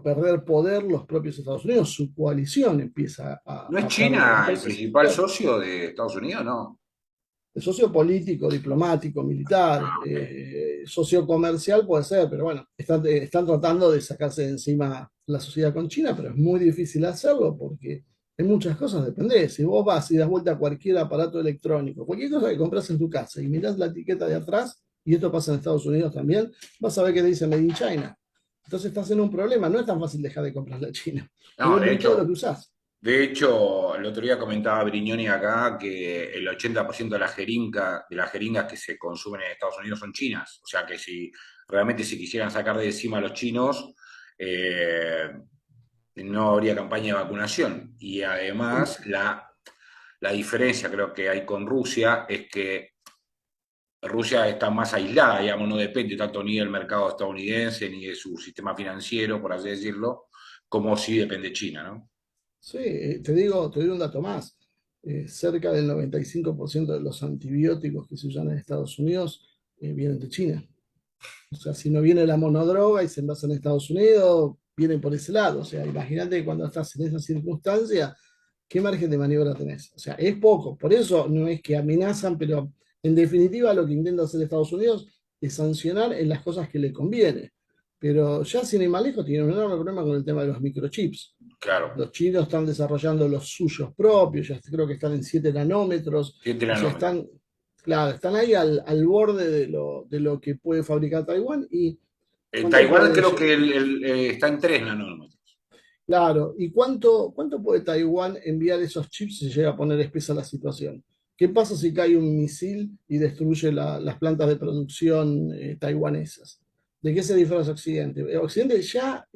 Speaker 3: perder poder los propios Estados Unidos. Su coalición empieza
Speaker 1: ¿No es
Speaker 3: a perder.
Speaker 1: China el
Speaker 3: Entonces,
Speaker 1: principal socio de Estados Unidos? No.
Speaker 3: el socio político, diplomático, militar,
Speaker 1: Ah, ok.
Speaker 3: socio comercial puede ser, pero bueno, están tratando de sacarse de encima la sociedad con China, pero es muy difícil hacerlo porque en muchas cosas depende. Si vos vas y das vuelta a cualquier aparato electrónico, cualquier cosa que compras en tu casa y mirás la etiqueta de atrás, y esto pasa en Estados Unidos también, vas a ver que dice Made in China. Entonces estás en un problema, no es tan fácil dejar de comprar la China.
Speaker 1: No,
Speaker 3: Depende
Speaker 1: de
Speaker 3: mucho de lo
Speaker 1: hecho,
Speaker 3: que usás.
Speaker 1: De hecho, el otro día comentaba Brignoni acá que el 80% de las jeringas que se consumen en Estados Unidos son chinas. O sea que si realmente se quisieran sacar de encima a los chinos, eh, no habría campaña de vacunación. Y además, la diferencia creo que hay con Rusia es que Rusia está más aislada, digamos, no depende tanto ni del mercado estadounidense ni de su sistema financiero, por así decirlo, como sí depende China, ¿no?
Speaker 3: Sí, te digo un dato más. Cerca del 95% de los antibióticos que se usan en Estados Unidos vienen de China. O sea, si no viene la monodroga y se envasa en Estados Unidos, viene por ese lado. O sea, imagínate cuando estás en esa circunstancia, ¿qué margen de maniobra tenés? O sea, es poco. Por eso no es que amenazan, pero en definitiva lo que intenta hacer Estados Unidos es sancionar en las cosas que le conviene. Pero ya sin ir más lejos, tiene un enorme problema con el tema de los microchips.
Speaker 1: Claro,
Speaker 3: Los chinos están desarrollando los suyos propios, ya creo que están en 7 nanómetros,
Speaker 1: 7
Speaker 3: o sea,
Speaker 1: nanómetros.
Speaker 3: están, claro, están ahí al borde de lo que puede fabricar Taiwán. ¿Y cuánto
Speaker 1: Taiwán
Speaker 3: puede,
Speaker 1: creo que está en 3 nanómetros.
Speaker 3: claro, y cuánto puede Taiwán enviar esos chips si se llega a poner espesa la situación? ¿Qué pasa si cae un misil y destruye las plantas de producción taiwanesas? ¿De qué se diferencia Occidente? Occidente ya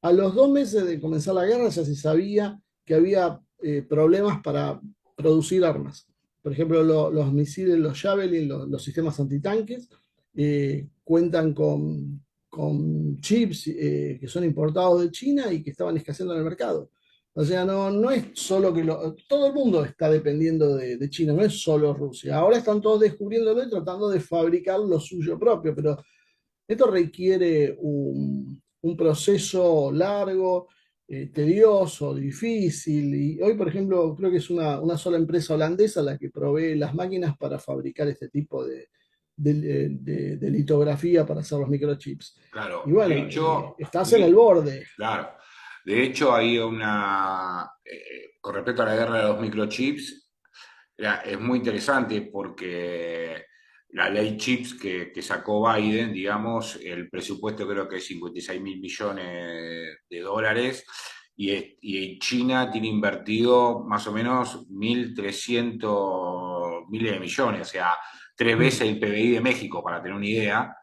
Speaker 3: a los 2 meses de comenzar la guerra ya se sabía que había problemas para producir armas. Por ejemplo, los misiles, los Javelin, los sistemas antitanques, cuentan con chips que son importados de China y que estaban escaseando en el mercado. O sea, no es solo que todo el mundo está dependiendo de China, no es solo Rusia. Ahora están todos descubriéndolo y tratando de fabricar lo suyo propio, pero esto requiere un proceso largo, tedioso, difícil. Y hoy, por ejemplo, creo que es una sola empresa holandesa la que provee las máquinas para fabricar este tipo de litografía para hacer los microchips. Y
Speaker 1: Claro, de
Speaker 3: bueno,
Speaker 1: hecho,
Speaker 3: estás en el borde.
Speaker 1: claro, de hecho hay con respecto a la guerra de los microchips, es muy interesante porque la ley chips que sacó Biden, digamos, el presupuesto creo que es 56.000 millones de dólares y China tiene invertido más o menos 1.300 miles de millones, o sea, 3 veces el PBI de México, para tener una idea.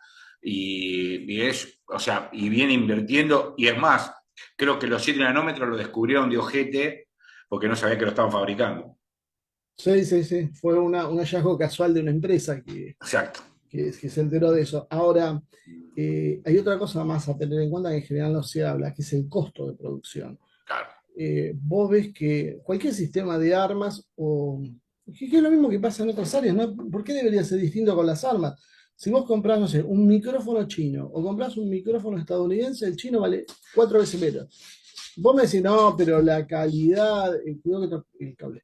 Speaker 1: O sea, y viene invirtiendo, y es más, creo que los 7 nanómetros lo descubrieron de ojete porque no sabía que lo estaban fabricando.
Speaker 3: Sí, sí, sí. Fue un hallazgo casual de una empresa
Speaker 1: Exacto,
Speaker 3: que se enteró de eso. Ahora, hay otra cosa más a tener en cuenta que en general no se habla, que es el costo de producción.
Speaker 1: claro.
Speaker 3: Vos ves que cualquier sistema de armas, o que es lo mismo que pasa en otras áreas, ¿no? ¿Por qué debería ser distinto con las armas? Si vos comprás, no sé, un micrófono chino o comprás un micrófono estadounidense, el chino vale 4 veces menos. Vos me decís, no, pero la calidad, cuidado que el cable.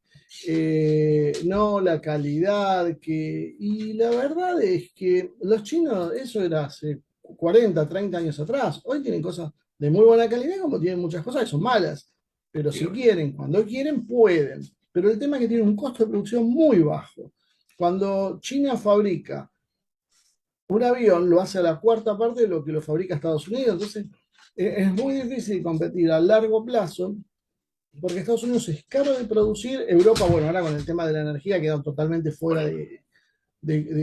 Speaker 3: No, la calidad, y la verdad es que los chinos, eso era hace 40, 30 años atrás. Hoy tienen cosas de muy buena calidad, como tienen muchas cosas que son malas. Pero
Speaker 1: Sí,
Speaker 3: si quieren, cuando quieren, pueden. Pero el tema es que tienen un costo de producción muy bajo. Cuando China fabrica un avión, lo hace a la cuarta parte de lo que lo fabrica Estados Unidos. Entonces, es muy difícil competir a largo plazo porque Estados Unidos es caro de producir. Europa, bueno, ahora con el tema de la energía queda totalmente
Speaker 1: por
Speaker 3: fuera
Speaker 1: eso.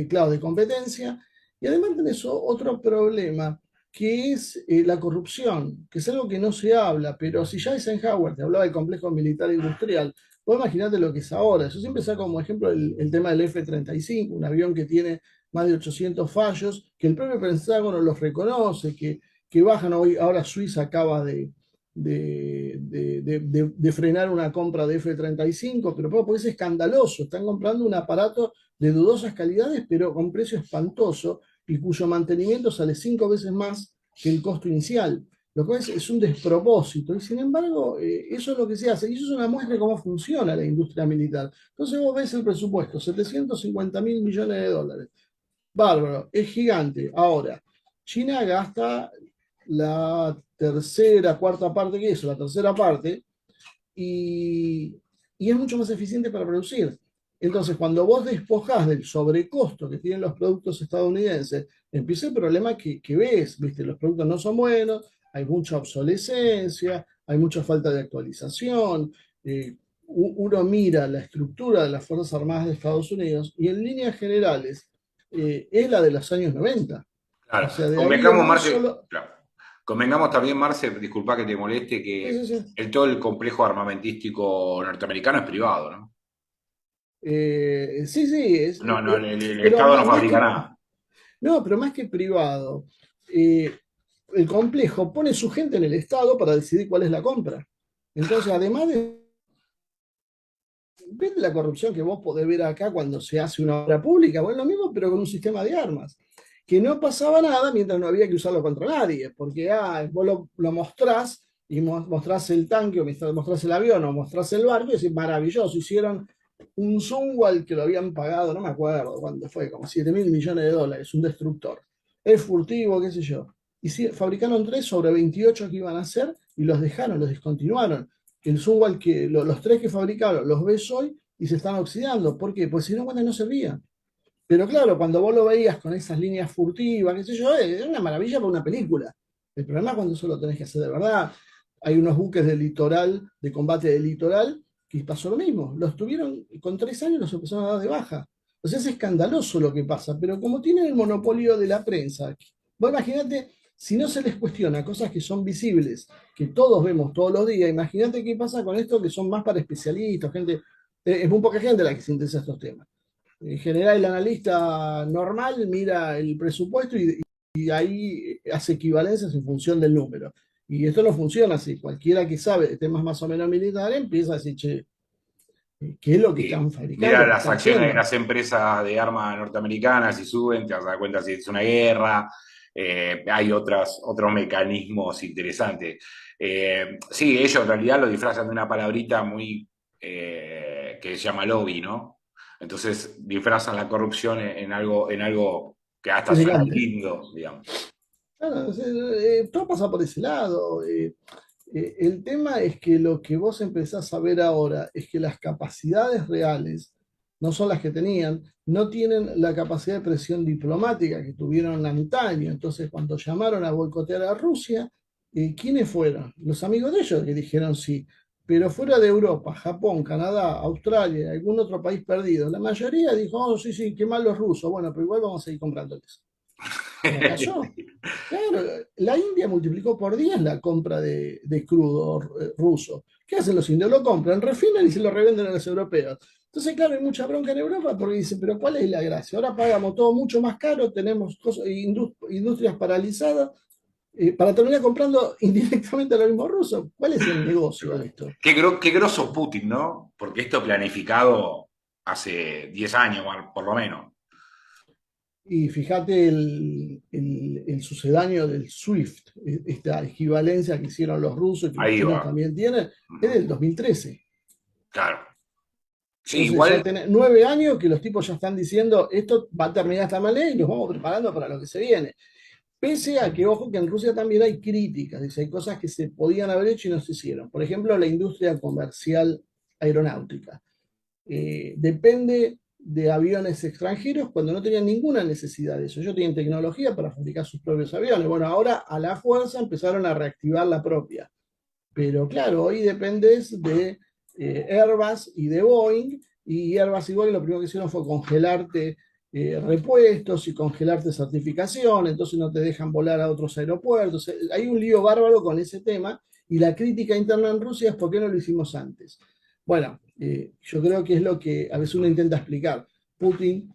Speaker 3: claro, de competencia. Y además tenés otro problema, que es la corrupción, que es algo que no se habla, pero si ya Eisenhower te hablaba del complejo militar industrial, vos imaginate lo que es ahora. Yo siempre saco como ejemplo el tema del F-35, un avión que tiene más de 800 fallos, que el propio Pentágono los reconoce, que bajan hoy. Ahora Suiza acaba de frenar una compra de F-35, pero porque es escandaloso, están comprando un aparato de dudosas calidades, pero con precio espantoso y cuyo mantenimiento sale 5 veces más que el costo inicial, lo cual es un despropósito. Y sin embargo, eso es lo que se hace, y eso es una muestra de cómo funciona la industria militar. Entonces vos ves el presupuesto, 750.000 millones de dólares. Bárbaro, es gigante. Ahora, China gasta la tercera, cuarta parte que eso, la tercera parte, y, y es mucho más eficiente para producir. Entonces, cuando vos despojás del sobrecosto que tienen los productos estadounidenses, empieza el problema que ves, ¿viste? Los productos no son buenos, hay mucha obsolescencia, hay mucha falta de actualización. Uno mira la estructura de las Fuerzas Armadas de Estados Unidos y en líneas generales es la de los años 90. O
Speaker 1: Claro,
Speaker 3: sea, de ahí en
Speaker 1: convengamos,
Speaker 3: más
Speaker 1: Marce,
Speaker 3: solo...
Speaker 1: claro. Convengamos también, Marce, disculpa que te moleste,
Speaker 3: Sí,
Speaker 1: que
Speaker 3: sí, sí.
Speaker 1: todo el complejo armamentístico norteamericano es privado, ¿no?
Speaker 3: Sí, sí,
Speaker 1: No, no, el
Speaker 3: pero
Speaker 1: Estado no
Speaker 3: más
Speaker 1: fabrica
Speaker 3: que,
Speaker 1: nada.
Speaker 3: no, pero más que privado, eh, el complejo pone su gente en el Estado para decidir cuál es la compra. Entonces, además de ¿ves la corrupción que vos podés ver acá cuando se hace una obra pública? Bueno, lo mismo, pero con un sistema de armas. Que no pasaba nada mientras no había que usarlo contra nadie, porque vos lo mostrás y mostrás el tanque, o mostrás el avión, o mostrás el barco, y decís, maravilloso, hicieron un Zunwall que lo habían pagado, no me acuerdo cuándo fue, como 7.000 millones de dólares, un destructor. Es furtivo, qué sé yo. Y si, fabricaron 3 sobre 28 que iban a hacer y los dejaron, los descontinuaron. El Zunwall que los 3 que fabricaron los ves hoy y se están oxidando. ¿Por qué? Pues si no, bueno, no servían. Pero claro, cuando vos lo veías con esas líneas furtivas, qué sé yo, era una maravilla para una película. El problema es cuando eso lo tenés que hacer de verdad. Hay unos buques de litoral, de combate de litoral, que pasó lo mismo. Los tuvieron, con 3 años los empezaron a dar de baja. O sea, es escandaloso lo que pasa, pero como tienen el monopolio de la prensa, vos imaginate, si no se les cuestiona cosas que son visibles, que todos vemos todos los días, imagínate qué pasa con esto que son más para especialistas, gente, es muy poca gente la que se interesa estos temas. En general, el analista normal mira el presupuesto y ahí hace equivalencias en función del número. Y esto no funciona así. Cualquiera que sabe de temas más o menos militares empieza a decir, che, ¿qué es lo que
Speaker 1: Sí.
Speaker 3: están
Speaker 1: Mira
Speaker 3: fabricando? ¿Qué
Speaker 1: las
Speaker 3: están
Speaker 1: acciones de
Speaker 3: haciendo?
Speaker 1: las empresas de armas norteamericanas y suben, te vas a dar cuenta si es una guerra. Hay otros mecanismos interesantes. Sí, ellos en realidad lo disfrazan de una palabrita muy que se llama lobby, ¿no? Entonces disfrazan la corrupción en algo que hasta suena
Speaker 3: Elegante.
Speaker 1: lindo, digamos.
Speaker 3: Claro, todo pasa por ese lado. El tema es que lo que vos empezás a ver ahora es que las capacidades reales no son las que tenían, no tienen la capacidad de presión diplomática que tuvieron antaño. Entonces, cuando llamaron a boicotear a Rusia, ¿quiénes fueron? Los amigos de ellos que dijeron sí. Pero fuera de Europa, Japón, Canadá, Australia, algún otro país perdido, la mayoría dijo, oh, sí, sí, qué mal los rusos. Bueno, pero igual vamos a seguir comprándoles. Fracasó. Claro, la India multiplicó por 10 la compra de crudo ruso. ¿Qué hacen los indios? Lo compran, refinan y se lo revenden a los europeos. Entonces, claro, hay mucha bronca en Europa porque dicen, pero ¿cuál es la gracia? Ahora pagamos todo mucho más caro, tenemos industrias paralizadas para terminar comprando indirectamente a los mismos rusos. ¿Cuál es el negocio de esto?
Speaker 1: Qué groso Putin, ¿no? Porque esto planificado hace 10 años, por lo menos.
Speaker 3: Y fíjate el sucedáneo del SWIFT, esta equivalencia que hicieron los rusos y que los
Speaker 1: Ahí
Speaker 3: chinos
Speaker 1: va.
Speaker 3: también tienen, es del 2013.
Speaker 1: Claro. Sí,
Speaker 3: Entonces ya
Speaker 1: igual,
Speaker 3: tenés 9 años que los tipos ya están diciendo esto va a terminar esta manera y nos vamos preparando para lo que se viene. Pese a que, ojo, que en Rusia también hay críticas, dice, hay cosas que se podían haber hecho y no se hicieron. Por ejemplo, la industria comercial aeronáutica. Depende de aviones extranjeros cuando no tenían ninguna necesidad de eso. Ellos tienen tecnología para fabricar sus propios aviones. Bueno, ahora a la fuerza empezaron a reactivar la propia. Pero claro, hoy dependes de Airbus y de Boeing, y Airbus y Boeing lo primero que hicieron fue congelarte repuestos y congelarte certificación, entonces no te dejan volar a otros aeropuertos. Hay un lío bárbaro con ese tema, y la crítica interna en Rusia es por qué no lo hicimos antes. Bueno, yo creo que es lo que a veces uno intenta explicar. Putin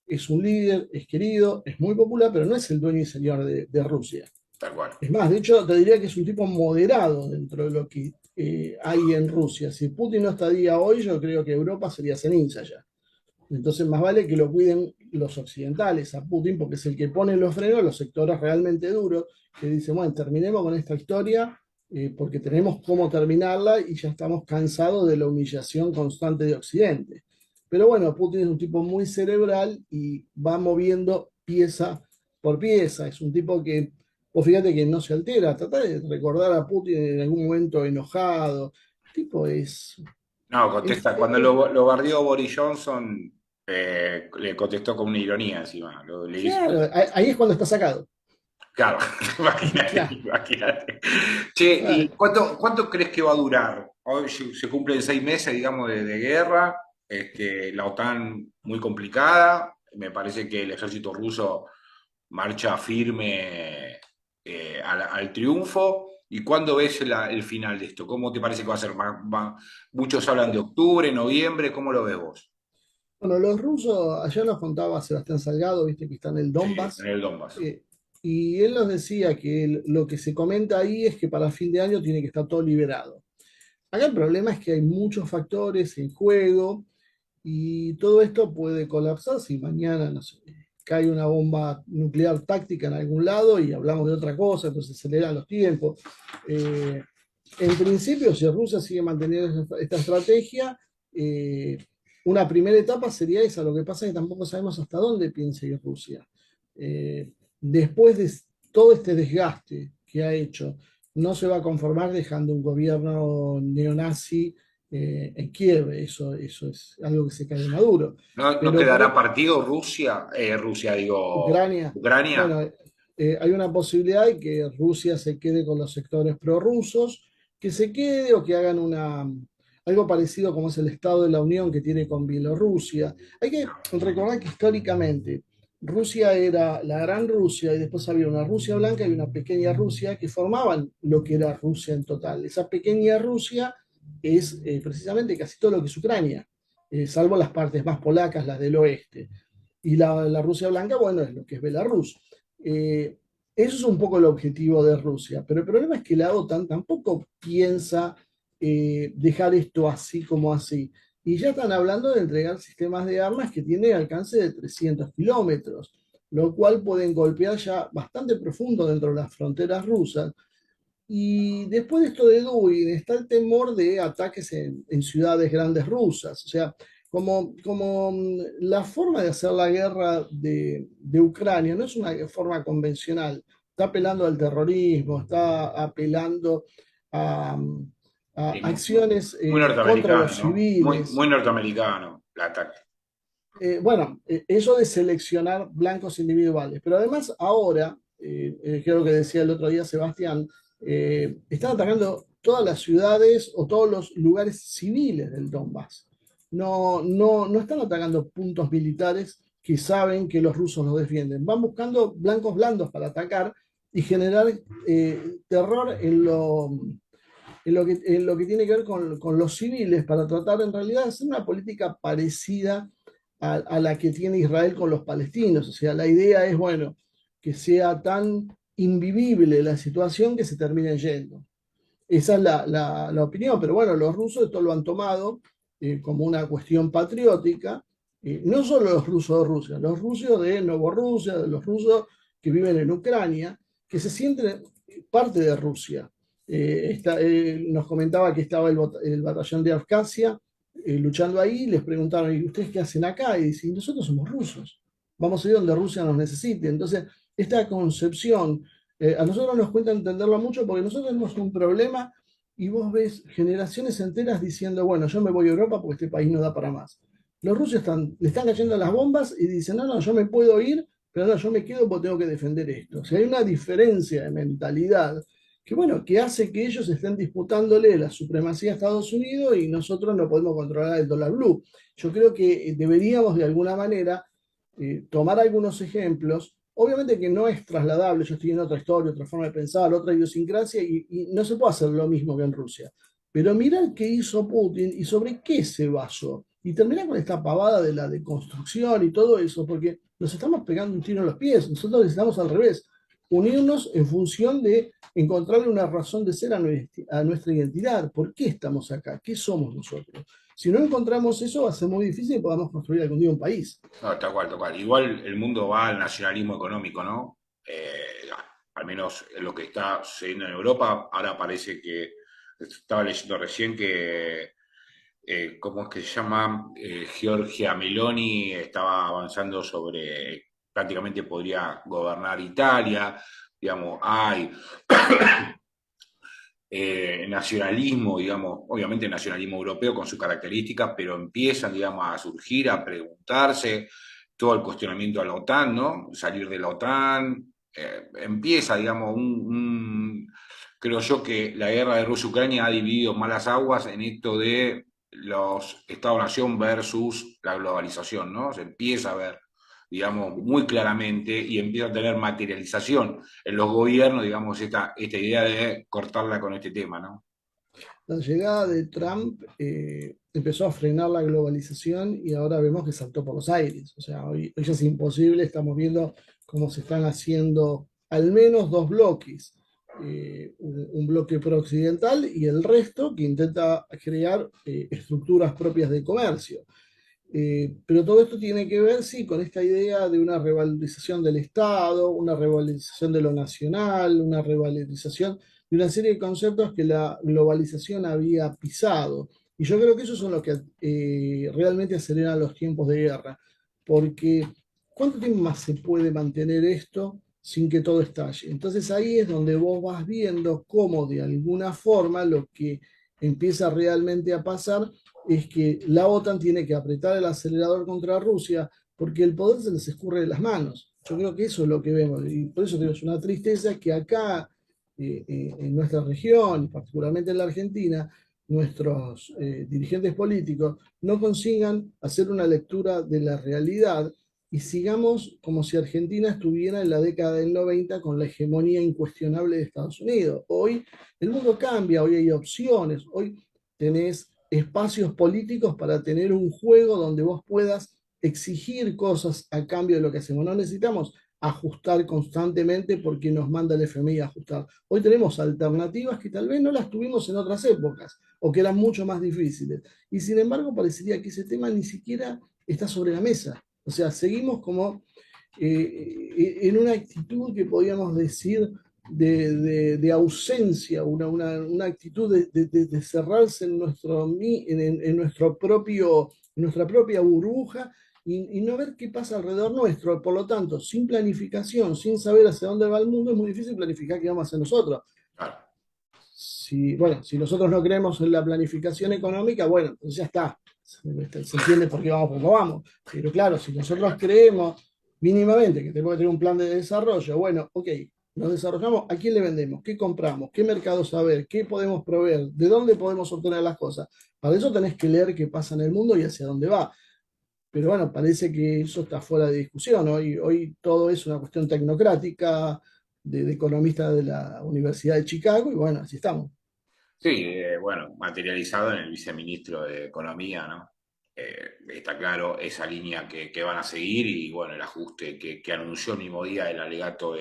Speaker 3: es un líder, es querido, es muy popular, pero no es el dueño y señor de Rusia.
Speaker 1: tal cual.
Speaker 3: Es más, de hecho, te diría que es un tipo moderado dentro de lo que hay en Rusia. Si Putin no estaría hoy, yo creo que Europa sería ceniza ya. Entonces, más vale que lo cuiden los occidentales a Putin, porque es el que pone los frenos a los sectores realmente duros, que dicen, bueno, terminemos con esta historia, porque tenemos cómo terminarla y ya estamos cansados de la humillación constante de Occidente. Pero bueno, Putin es un tipo muy cerebral y va moviendo pieza por pieza. Es un tipo que, vos fíjate que no se altera. Trata de recordar a Putin en algún momento enojado. El tipo
Speaker 1: No,
Speaker 3: es,
Speaker 1: contesta. Cuando lo bardeó Boris Johnson, le contestó con una ironía encima. Le hizo,
Speaker 3: claro, ahí es cuando está sacado.
Speaker 1: Claro, imagínate,
Speaker 3: Claro.
Speaker 1: imagínate. Che, ¿y
Speaker 3: Bueno,
Speaker 1: cuánto crees que va a durar? Hoy se cumplen 6 meses, digamos, de guerra, la OTAN muy complicada, me parece que el ejército ruso marcha firme al triunfo. ¿Y cuándo ves el final de esto? ¿Cómo te parece que va a ser? Muchos hablan de octubre, noviembre, ¿cómo lo ves vos?
Speaker 3: bueno, los rusos, ayer nos contaba Sebastián Salgado, viste que está en el
Speaker 1: Sí, en
Speaker 3: Donbass,
Speaker 1: el Donbass.
Speaker 3: eh, y él nos decía que lo que se comenta ahí es que para fin de año tiene que estar todo liberado. Acá el problema es que hay muchos factores en juego y todo esto puede colapsar si mañana, no sé, cae una bomba nuclear táctica en algún lado y hablamos de otra cosa, entonces se aceleran los tiempos. Eh, en principio, si Rusia sigue manteniendo esta estrategia, eh, una primera etapa sería esa. Lo que pasa es que tampoco sabemos hasta dónde piensa ir Rusia. Después de todo este desgaste que ha hecho, no se va a conformar dejando un gobierno neonazi en Kiev. Eso es algo que se cae de Maduro.
Speaker 1: ¿No
Speaker 3: Pero
Speaker 1: quedará
Speaker 3: por
Speaker 1: partido Rusia, digo,
Speaker 3: Ucrania,
Speaker 1: Ucrania?
Speaker 3: bueno, hay una posibilidad de que Rusia se quede con los sectores prorrusos, que se quede o que hagan algo parecido como es el Estado de la Unión que tiene con Bielorrusia. Hay que recordar que históricamente Rusia era la gran Rusia y después había una Rusia blanca y una pequeña Rusia que formaban lo que era Rusia en total. Esa pequeña Rusia es precisamente casi todo lo que es Ucrania, salvo las partes más polacas, las del oeste. Y la Rusia blanca, bueno, es lo que es Belarus. Eh, Eso es un poco el objetivo de Rusia, pero el problema es que la OTAN tampoco piensa dejar esto así como así. Y ya están hablando de entregar sistemas de armas que tienen alcance de 300 kilómetros, lo cual pueden golpear ya bastante profundo dentro de las fronteras rusas. Y después de esto de Dugin, está el temor de ataques en ciudades grandes rusas. O sea, como la forma de hacer la guerra de Ucrania no es una forma convencional. Está apelando al terrorismo, está apelando a, a
Speaker 1: Sí,
Speaker 3: acciones
Speaker 1: muy
Speaker 3: contra
Speaker 1: norteamericano,
Speaker 3: los
Speaker 1: ¿no? Muy,
Speaker 3: civiles.
Speaker 1: muy norteamericano el ataque.
Speaker 3: Bueno, eso de seleccionar blancos individuales, pero además ahora, creo que decía el otro día Sebastián, están atacando todas las ciudades o todos los lugares civiles del Donbass. No están atacando puntos militares que saben que los rusos los defienden. Van buscando blancos blandos para atacar y generar terror en lo que tiene que ver con los civiles para tratar en realidad de hacer una política parecida a la que tiene Israel con los palestinos. O sea, la idea es, bueno, que sea tan invivible la situación que se termine yendo. Esa es la opinión, pero bueno, los rusos esto lo han tomado como una cuestión patriótica, no solo los rusos de Rusia, los rusos de Novorrusia, los rusos que viven en Ucrania, que se sienten parte de Rusia. Nos comentaba que estaba el batallón de Abjasia luchando ahí, les preguntaron, ¿y ustedes qué hacen acá? Y dicen, nosotros somos rusos, vamos a ir donde Rusia nos necesite. Entonces, esta concepción a nosotros nos cuesta entenderlo mucho porque nosotros tenemos un problema y vos ves generaciones enteras diciendo, bueno, yo me voy a Europa porque este país no da para más. Los rusos le están cayendo las bombas y dicen, no, yo me puedo ir, pero no, yo me quedo porque tengo que defender esto. O sea, hay una diferencia de mentalidad que, bueno, que hace que ellos estén disputándole la supremacía a Estados Unidos y nosotros no podemos controlar el dólar blue. Yo creo que deberíamos de alguna manera tomar algunos ejemplos. Obviamente que no es trasladable, yo estoy en otra historia, otra forma de pensar, otra idiosincrasia y no se puede hacer lo mismo que en Rusia. Pero mirar qué hizo Putin y sobre qué se basó. Y terminar con esta pavada de la deconstrucción y todo eso, porque nos estamos pegando un tiro en los pies. Nosotros necesitamos al revés, unirnos en función de encontrarle una razón de ser a nuestra identidad. ¿Por qué estamos acá? ¿Qué somos nosotros? Si no encontramos eso, va a ser muy difícil que podamos construir algún día un país.
Speaker 1: No, tal cual, tal cual. Igual el mundo va al nacionalismo económico, ¿no? Al menos en lo que está sucediendo en Europa, ahora parece que estaba leyendo recién que, ¿cómo es que se llama? Giorgia Meloni estaba avanzando sobre, prácticamente podría gobernar Italia, digamos, hay nacionalismo, digamos, obviamente nacionalismo europeo con sus características, pero empiezan, digamos, a surgir, a preguntarse todo el cuestionamiento a la OTAN, ¿no? Salir de la OTAN. empieza, digamos, creo yo que la guerra de Rusia-Ucrania ha dividido malas aguas en esto de los Estados-nación versus la globalización, ¿no? Se empieza a ver, digamos, muy claramente y empieza a tener materialización en los gobiernos, digamos, esta idea de cortarla con este tema, ¿no?
Speaker 3: La llegada de Trump empezó a frenar la globalización y ahora vemos que saltó por los aires. O sea, hoy ya es imposible, estamos viendo cómo se están haciendo al menos dos bloques. Un bloque pro-occidental y el resto que intenta crear estructuras propias de comercio. Pero todo esto tiene que ver, sí, con esta idea de una revalorización del Estado, una revalorización de lo nacional, una revalorización de una serie de conceptos que la globalización había pisado. Y yo creo que esos son los que realmente aceleran los tiempos de guerra. Porque ¿cuánto tiempo más se puede mantener esto sin que todo estalle? Entonces ahí es donde vos vas viendo cómo de alguna forma lo que empieza realmente a pasar es que la OTAN tiene que apretar el acelerador contra Rusia porque el poder se les escurre de las manos. Yo creo que eso es lo que vemos y por eso digo, es una tristeza que acá en nuestra región, particularmente en la Argentina, nuestros dirigentes políticos no consigan hacer una lectura de la realidad y sigamos como si Argentina estuviera en la década del 90 con la hegemonía incuestionable de Estados Unidos. Hoy el mundo cambia, hoy hay opciones, hoy tenés espacios políticos para tener un juego donde vos puedas exigir cosas a cambio de lo que hacemos. No necesitamos ajustar constantemente porque nos manda el FMI a ajustar. Hoy tenemos alternativas que tal vez no las tuvimos en otras épocas o que eran mucho más difíciles. Y sin embargo, parecería que ese tema ni siquiera está sobre la mesa. O sea, seguimos como en una actitud que podríamos decir de ausencia, una actitud de cerrarse en nuestro propio, en nuestra propia burbuja y no ver qué pasa alrededor nuestro. Por lo tanto, sin planificación, sin saber hacia dónde va el mundo, es muy difícil planificar qué vamos a hacer nosotros.
Speaker 1: Claro.
Speaker 3: Si, bueno, si nosotros no creemos en la planificación económica, bueno, pues ya está. Se entiende por qué vamos como vamos. Pero claro, si nosotros creemos mínimamente que tenemos que tener un plan de desarrollo, bueno, ok, nos desarrollamos, ¿a quién le vendemos? ¿Qué compramos? ¿Qué mercado saber? ¿Qué podemos proveer? ¿De dónde podemos obtener las cosas? Para eso tenés que leer qué pasa en el mundo y hacia dónde va. Pero bueno, parece que eso está fuera de discusión. Hoy todo es una cuestión tecnocrática de economistas de la Universidad de Chicago y bueno, así estamos.
Speaker 1: Sí, bueno, materializado en el viceministro de Economía, ¿no? Está claro esa línea que van a seguir y bueno, el ajuste que anunció el mismo día el alegato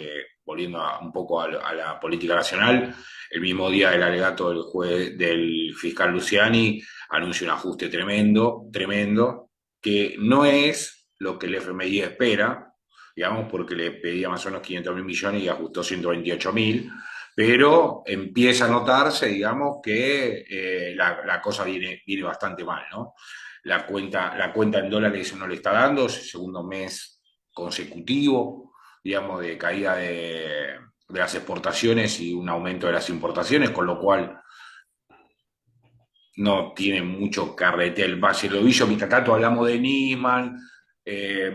Speaker 1: volviendo un poco a la política nacional, el mismo día el alegato del fiscal Luciani anuncia un ajuste tremendo, tremendo, que no es lo que el FMI espera, digamos, porque le pedía más o menos 500.000 millones y ajustó 128.000, pero empieza a notarse, digamos, que la cosa viene bastante mal, ¿no? La cuenta en dólares no le está dando, es el segundo mes consecutivo, digamos, de caída de las exportaciones y un aumento de las importaciones, con lo cual no tiene mucho carrete el Valle Lobillo. Mientras tanto hablamos de Nisman,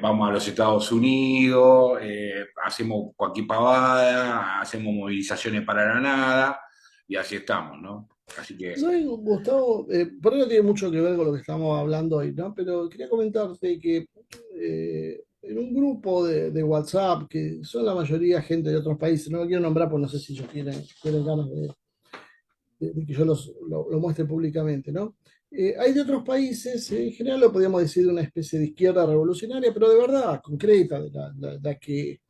Speaker 1: vamos a los Estados Unidos, hacemos cualquier pavada, hacemos movilizaciones para la nada, y así estamos, ¿no? Así que,
Speaker 3: ¿Sabes, Gustavo? Por ahí no tiene mucho que ver con lo que estamos hablando hoy, ¿no? Pero quería comentarte que en un grupo de WhatsApp, que son la mayoría gente de otros países, no lo quiero nombrar porque no sé si ellos tienen ganas de que yo lo muestre públicamente, ¿no? Hay de otros países, en general lo podríamos decir de una especie de izquierda revolucionaria, pero de verdad, concreta, de la que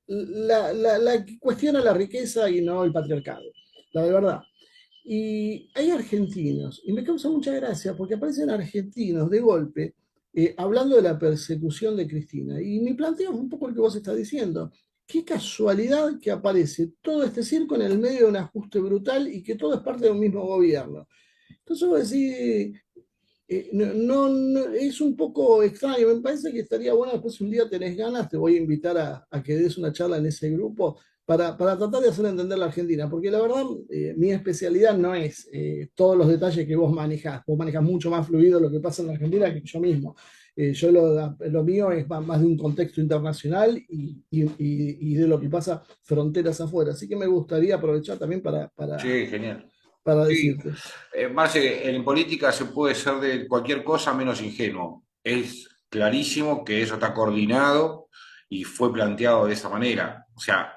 Speaker 3: la que cuestiona la riqueza y no el patriarcado, la de verdad. Y hay argentinos, y me causa mucha gracia porque aparecen argentinos de golpe hablando de la persecución de Cristina. Y mi planteo es un poco el que vos estás diciendo. Qué casualidad que aparece todo este circo en el medio de un ajuste brutal y que todo es parte de un mismo gobierno. Entonces vos decís, es un poco extraño, me parece que estaría bueno después si un día tenés ganas, te voy a invitar a que des una charla en ese grupo para tratar de hacer entender la Argentina, porque la verdad, mi especialidad no es todos los detalles que vos manejás mucho más fluido lo que pasa en la Argentina que yo mismo. Yo lo mío es más de un contexto internacional y de lo que pasa fronteras afuera, así que me gustaría aprovechar también
Speaker 1: Sí, genial.
Speaker 3: para
Speaker 1: Sí,
Speaker 3: decirte.
Speaker 1: Marce, en política se puede ser de cualquier cosa menos ingenuo. Es clarísimo que eso está coordinado y fue planteado de esa manera. O sea,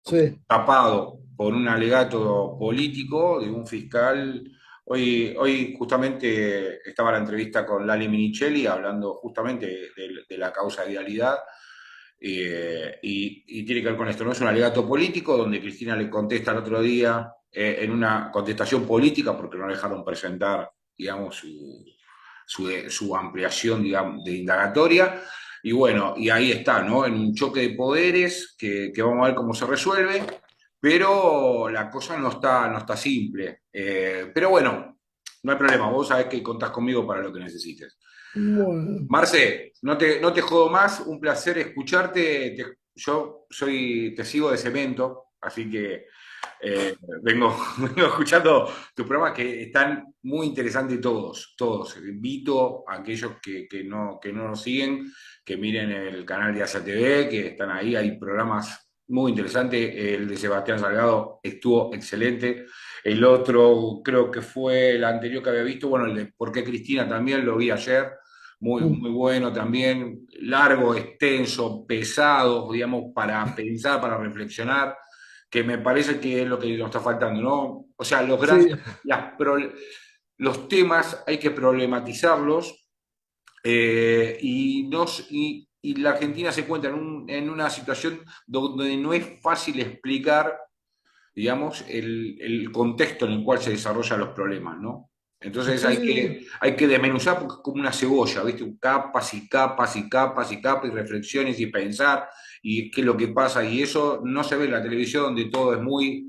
Speaker 3: Sí.
Speaker 1: tapado por un alegato político de un fiscal. Hoy justamente estaba la entrevista con Lali Minichelli hablando justamente de la causa de Vialidad. Y tiene que ver con esto, ¿no? Es un alegato político donde Cristina le contesta el otro día en una contestación política porque no le dejaron presentar, digamos, su ampliación, digamos, de indagatoria. Y bueno, y ahí está, ¿no? En un choque de poderes que vamos a ver cómo se resuelve, pero la cosa no está simple. Pero bueno, no hay problema, vos sabés que contás conmigo para lo que necesites.
Speaker 3: Bueno,
Speaker 1: Marce, no te jodo más, un placer escucharte. Yo te sigo de cemento, así que vengo, vengo escuchando tus programas que están muy interesantes todos. Invito a aquellos que no nos siguen, que miren el canal de Asia TV, que están ahí, hay programas muy interesantes. El de Sebastián Salgado estuvo excelente. El otro creo que fue el anterior que había visto, bueno, el de ¿Por qué Cristina? También lo vi ayer. Muy,
Speaker 3: mm,
Speaker 1: muy bueno también, largo, extenso, pesado, digamos, para pensar, para reflexionar, que me parece que es lo que nos está faltando, ¿no? O sea,
Speaker 3: sí,
Speaker 1: los temas hay que problematizarlos y la Argentina se encuentra en una situación donde no es fácil explicar, digamos, el contexto en el cual se desarrollan los problemas, ¿no? Entonces
Speaker 3: sí,
Speaker 1: hay
Speaker 3: sí, sí.
Speaker 1: que, hay que desmenuzar porque es como una cebolla, ¿viste? Capas y capas y capas y capas y reflexiones y pensar y qué es lo que pasa. Y eso no se ve en la televisión donde todo es muy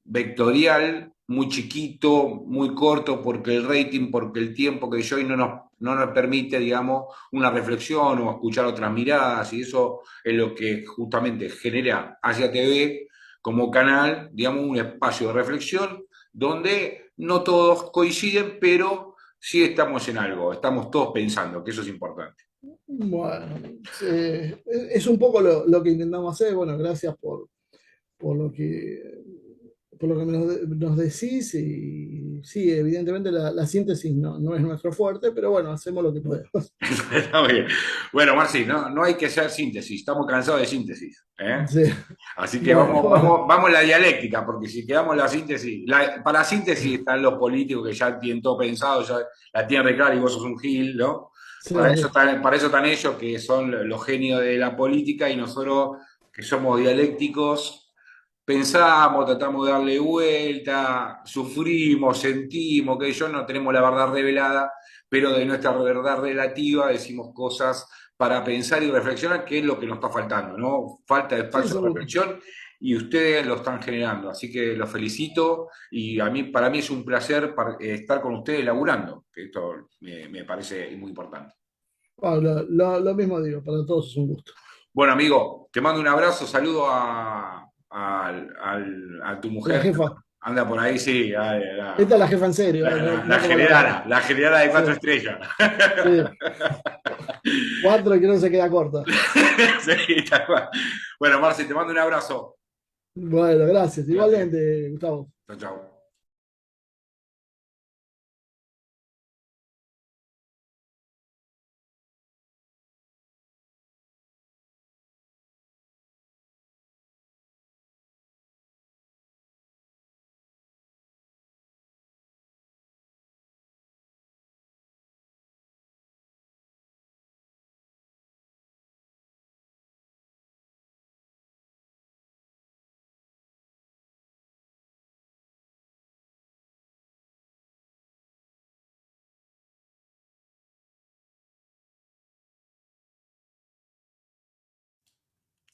Speaker 1: vectorial, muy chiquito, muy corto, porque el rating, porque el tiempo que yo y no nos permite, digamos, una reflexión o escuchar otras miradas, y eso es lo que justamente genera Asia TV como canal, digamos, un espacio de reflexión donde no todos coinciden, pero sí estamos en algo, estamos todos pensando, que eso es importante.
Speaker 3: Bueno, es un poco lo que intentamos hacer. Bueno, gracias por lo por lo que nos decís. Y sí, evidentemente la síntesis no es nuestro fuerte, pero bueno, hacemos lo que podemos.
Speaker 1: Está muy bien. Bueno, Marci, no hay que hacer síntesis, estamos cansados de síntesis, ¿eh?
Speaker 3: Sí,
Speaker 1: Así que
Speaker 3: bueno,
Speaker 1: vamos,
Speaker 3: bueno,
Speaker 1: vamos, vamos a la dialéctica, porque si quedamos en la síntesis, para síntesis están los políticos que ya tienen todo pensado, ya la tienen re clara y vos sos un gil, ¿no?
Speaker 3: sí,
Speaker 1: Para eso están ellos que son los genios de la política y nosotros que somos dialécticos, pensamos, tratamos de darle vuelta, sufrimos, sentimos, que yo no tenemos la verdad revelada, pero de nuestra verdad relativa decimos cosas para pensar y reflexionar, que es lo que nos está faltando, ¿no? Falta de
Speaker 3: sí,
Speaker 1: espacio de
Speaker 3: seguro.
Speaker 1: reflexión y ustedes lo están generando. Así que los felicito y para mí es un placer estar con ustedes laburando, que esto me parece muy importante.
Speaker 3: Bueno, lo mismo digo, para todos es un gusto.
Speaker 1: Bueno, amigo, te mando un abrazo, saludo a tu
Speaker 3: La
Speaker 1: mujer.
Speaker 3: jefa,
Speaker 1: Anda por ahí, sí,
Speaker 3: esta es la jefa en serio,
Speaker 1: la,
Speaker 3: no,
Speaker 1: la- la
Speaker 3: no como la otra.
Speaker 1: generala, la generala de
Speaker 3: Sí,
Speaker 1: 4 estrellas.
Speaker 3: sí, cuatro y que no se queda corta.
Speaker 1: Sí, tal cual. Bueno, Marci, te mando un abrazo.
Speaker 3: Bueno, gracias.
Speaker 1: Cuídate.
Speaker 3: Igualmente, Gustavo.
Speaker 1: Chao, chao.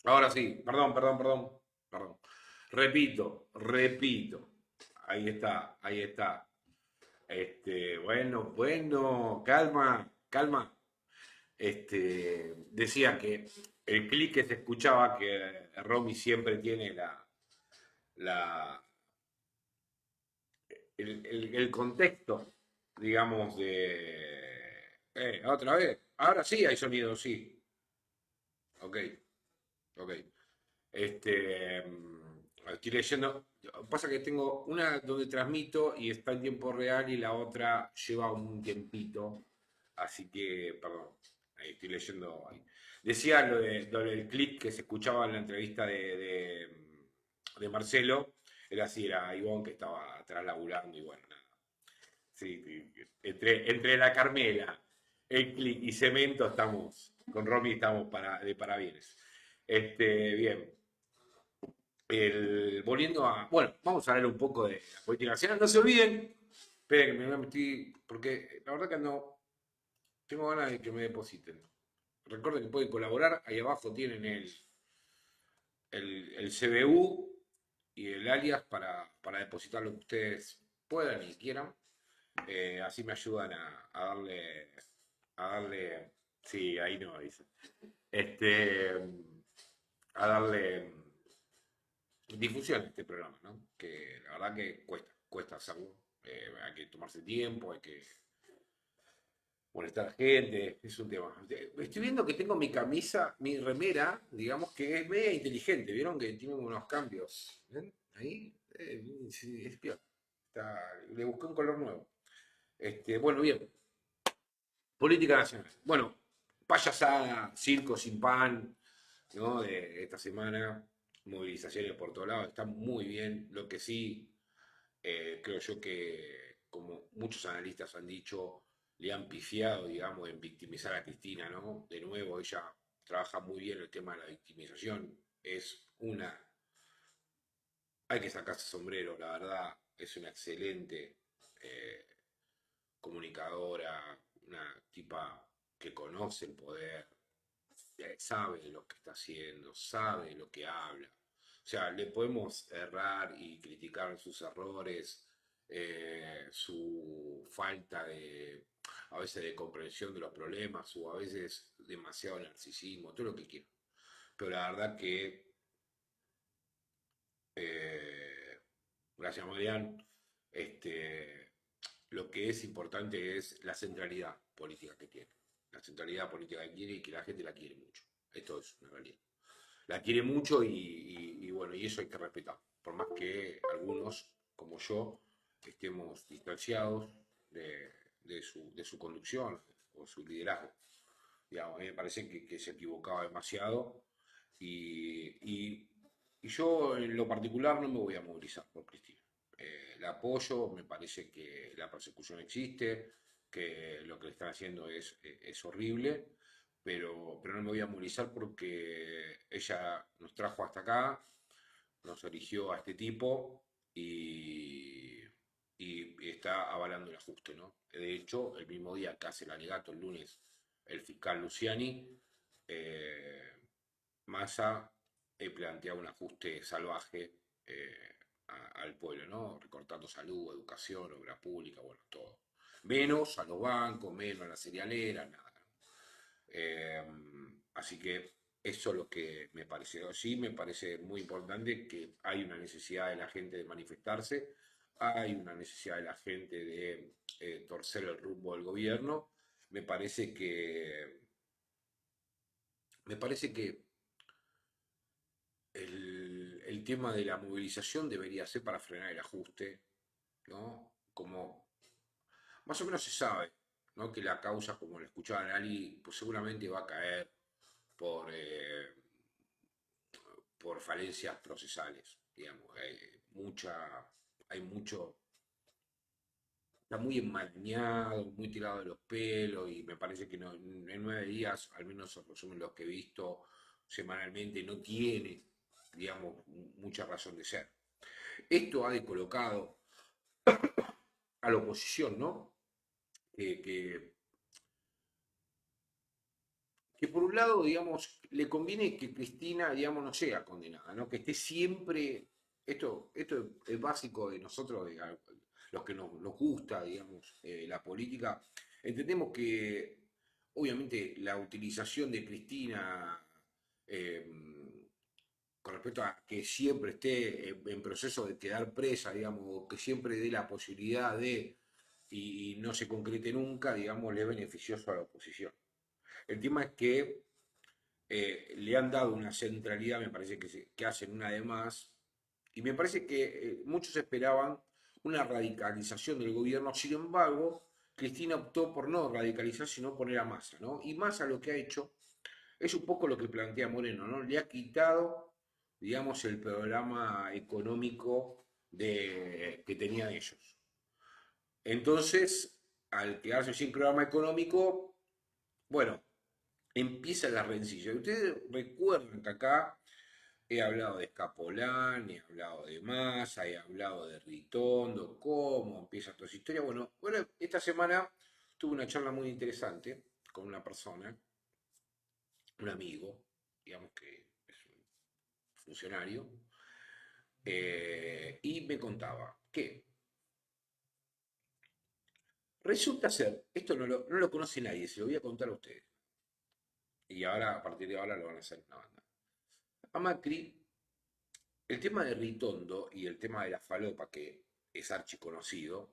Speaker 1: Ahora sí, perdón, perdón, perdón, perdón. Repito. Ahí está, ahí está. Bueno, calma, calma. Decía que el clic que se escuchaba, que Romy siempre tiene la, el contexto, digamos, otra vez. Ahora sí hay sonido, sí. Ok, ok. Estoy leyendo. Pasa que tengo una donde transmito y está en tiempo real y la otra lleva un tiempito. Así que, perdón, ahí estoy leyendo ahí. Decía lo del clip que se escuchaba en la entrevista de Marcelo. Era así, era Ivonne que estaba atrás laburando y bueno, nada. Sí, sí, entre la Carmela, el clic y Cemento estamos, con Romy estamos de parabienes. Bien. Volviendo a. Bueno, vamos a hablar un poco de la política nacional. No se olviden. Esperen que me voy a meter. Porque la verdad que no. Tengo ganas de que me depositen. Recuerden que pueden colaborar. Ahí abajo tienen el CBU y el alias para depositar lo que ustedes puedan y quieran. Así me ayudan a darle. A darle. Sí, ahí no dice. Este. A darle difusión a este programa, ¿no? Que la verdad que cuesta hacerlo. Hay que tomarse tiempo, hay que molestar a gente, es un tema. Estoy viendo que tengo mi camisa, mi remera, digamos que es media inteligente, ¿vieron que tiene unos cambios? ¿Ven? Ahí, sí, es peor. Le busqué un color nuevo. Bueno, bien, política nacional. Bueno, payasada, circo sin pan, ¿no? De esta semana, movilizaciones por todos lados, está muy bien. Lo que sí, creo yo que, como muchos analistas han dicho, le han pifiado, digamos, en victimizar a Cristina, ¿no? De nuevo, ella trabaja muy bien el tema de la victimización. Hay que sacarse sombrero, la verdad, es una excelente eh, comunicadora, una tipa que conoce el poder, sabe lo que está haciendo, sabe lo que habla. O sea, le podemos errar y criticar sus errores, su falta a veces de comprensión de los problemas o a veces demasiado narcisismo, todo lo que quiera. Pero la verdad que, eh, gracias Marian, este, lo que es importante es la centralidad política que tiene. La centralidad política que tiene y que la gente la quiere mucho. Esto es una realidad. La quiere mucho y bueno, y eso hay que respetar. Por más que algunos, como yo, estemos distanciados de su conducción o su liderazgo. Digamos, a mí me parece que se equivocaba demasiado y yo en lo particular no me voy a movilizar por Cristina. La apoyo, me parece que la persecución existe, que lo que le están haciendo es horrible, pero no me voy a movilizar porque ella nos trajo hasta acá, nos eligió a este tipo y está avalando el ajuste, ¿no? De hecho, el mismo día que hace el alegato, el lunes, el fiscal Luciani, eh, Massa plantea un ajuste salvaje al pueblo, ¿no? Recortando salud, educación, obra pública, bueno, todo. Menos a los bancos, menos a las cerealeras, nada. Eh, Así que eso es lo que me parece. Sí, me parece muy importante que hay una necesidad de la gente de manifestarse, hay una necesidad de la gente de torcer el rumbo del gobierno. Me parece que, me parece que el tema de la movilización debería ser para frenar el ajuste, ¿no? Como más o menos se sabe, ¿no? Que la causa, como lo escuchaba Ali, pues seguramente va a caer por, eh, por falencias procesales, digamos. Hay mucho, está muy enmarañado, muy tirado de los pelos y me parece que en 9 días, al menos en resumen los que he visto semanalmente, no tiene, digamos, mucha razón de ser. Esto ha descolocado a la oposición, ¿no? Que, que, que por un lado, digamos, le conviene que Cristina, digamos, no sea condenada, ¿no? Que esté siempre, esto es básico de nosotros, los que nos gusta, digamos, la política, entendemos que obviamente la utilización de Cristina eh, con respecto a que siempre esté en proceso de quedar presa, digamos, o que siempre dé la posibilidad de y no se concrete nunca, digamos, le es beneficioso a la oposición. El tema es que le han dado una centralidad, me parece que hacen una de más, y me parece que muchos esperaban una radicalización del gobierno, sin embargo, Cristina optó por no radicalizar, sino poner a Massa, ¿no? Y Massa lo que ha hecho es un poco lo que plantea Moreno, ¿no? Le ha quitado, digamos, el programa económico que tenían ellos. Entonces, al quedarse sin programa económico, bueno, empieza la rencilla. Ustedes recuerdan que acá he hablado de Escapolán, he hablado de Massa, he hablado de Ritondo, cómo empieza toda esa historia. Bueno, esta semana tuve una charla muy interesante con una persona, un amigo, digamos que es un funcionario, y me contaba que resulta ser, esto no lo conoce nadie, se lo voy a contar a ustedes, y ahora, a partir de ahora, lo van a hacer una banda. A Macri, el tema de Ritondo y el tema de la falopa, que es archiconocido,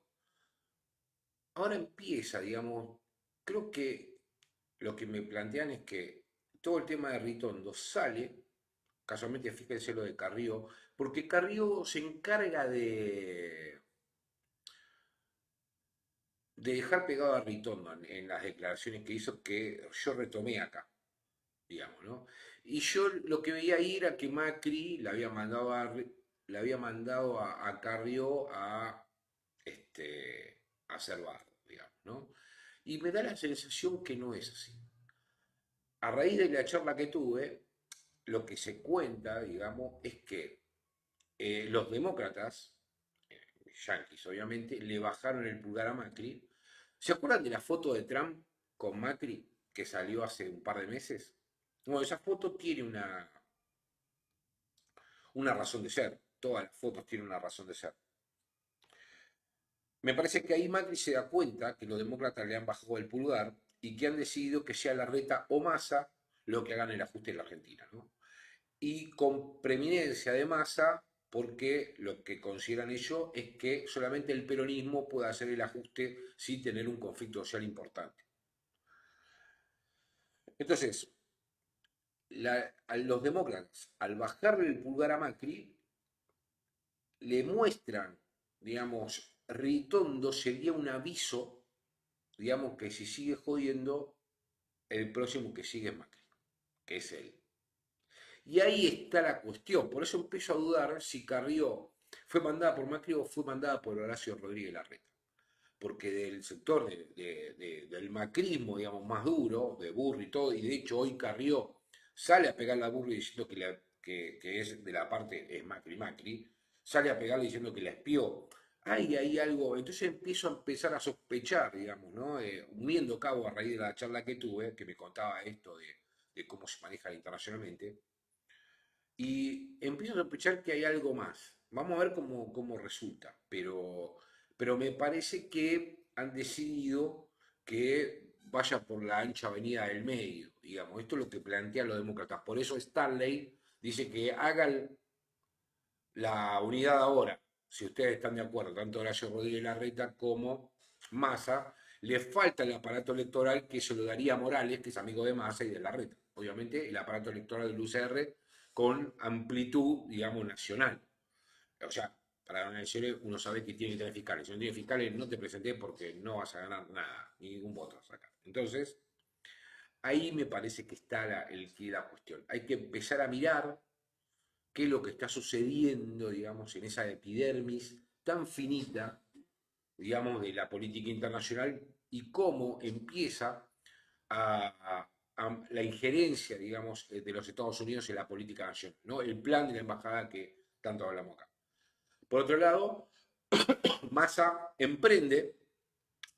Speaker 1: ahora empieza, digamos, creo que lo que me plantean es que todo el tema de Ritondo sale, casualmente fíjense lo de Carrió, porque Carrió se encarga de dejar pegado a Ritondo en las declaraciones que hizo que yo retomé acá, digamos, ¿no? Y yo lo que veía ahí era que Macri le había mandado a Carrió a hacer bardo, digamos, ¿no? Y me da la sensación que no es así. A raíz de la charla que tuve, lo que se cuenta, digamos, es que los demócratas, yanquis obviamente, le bajaron el pulgar a Macri. ¿Se acuerdan de la foto de Trump con Macri que salió hace un par de meses? Bueno, esa foto tiene una razón de ser. Todas las fotos tienen una razón de ser. Me parece que ahí Macri se da cuenta que los demócratas le han bajado el pulgar y que han decidido que sea Larreta o Massa lo que hagan el ajuste en la Argentina, ¿no? Y con preeminencia de Massa, porque lo que consideran ellos es que solamente el peronismo puede hacer el ajuste sin tener un conflicto social importante. Entonces, a los demócratas, al bajarle el pulgar a Macri, le muestran, digamos, Ritondo sería un aviso, digamos, que si sigue jodiendo, el próximo que sigue es Macri, que es él. Y ahí está la cuestión. Por eso empiezo a dudar si Carrió fue mandada por Macri o fue mandada por Horacio Rodríguez Larreta. Porque del sector del macrismo, digamos, más duro, de Burri y todo, y de hecho hoy Carrió sale a pegarle a Burri diciendo que es de la parte, es Macri, sale a pegarle diciendo que la espió. Hay ahí algo, entonces empiezo a empezar a sospechar, digamos, ¿no? Uniendo cabo a raíz de la charla que tuve, que me contaba esto de cómo se maneja internacionalmente, y empiezo a sospechar que hay algo más. Vamos a ver cómo resulta, pero me parece que han decidido que vaya por la ancha avenida del medio, digamos. Esto es lo que plantean los demócratas. Por eso Stanley dice que hagan la unidad ahora, si ustedes están de acuerdo, tanto Horacio Rodríguez Larreta como Massa. Le falta el aparato electoral que se lo daría a Morales, que es amigo de Massa y de Larreta. Obviamente el aparato electoral del UCR con amplitud, digamos, nacional. O sea, para ganar elecciones uno sabe que tiene que tener fiscales. Si no tiene fiscales, no te presenté porque no vas a ganar nada, ningún voto a sacar. Entonces, ahí me parece que está la cuestión. Hay que empezar a mirar qué es lo que está sucediendo, digamos, en esa epidermis tan finita, digamos, de la política internacional y cómo empieza a la injerencia, digamos, de los Estados Unidos en la política nacional, ¿no? El plan de la embajada que tanto hablamos acá. Por otro lado, Massa emprende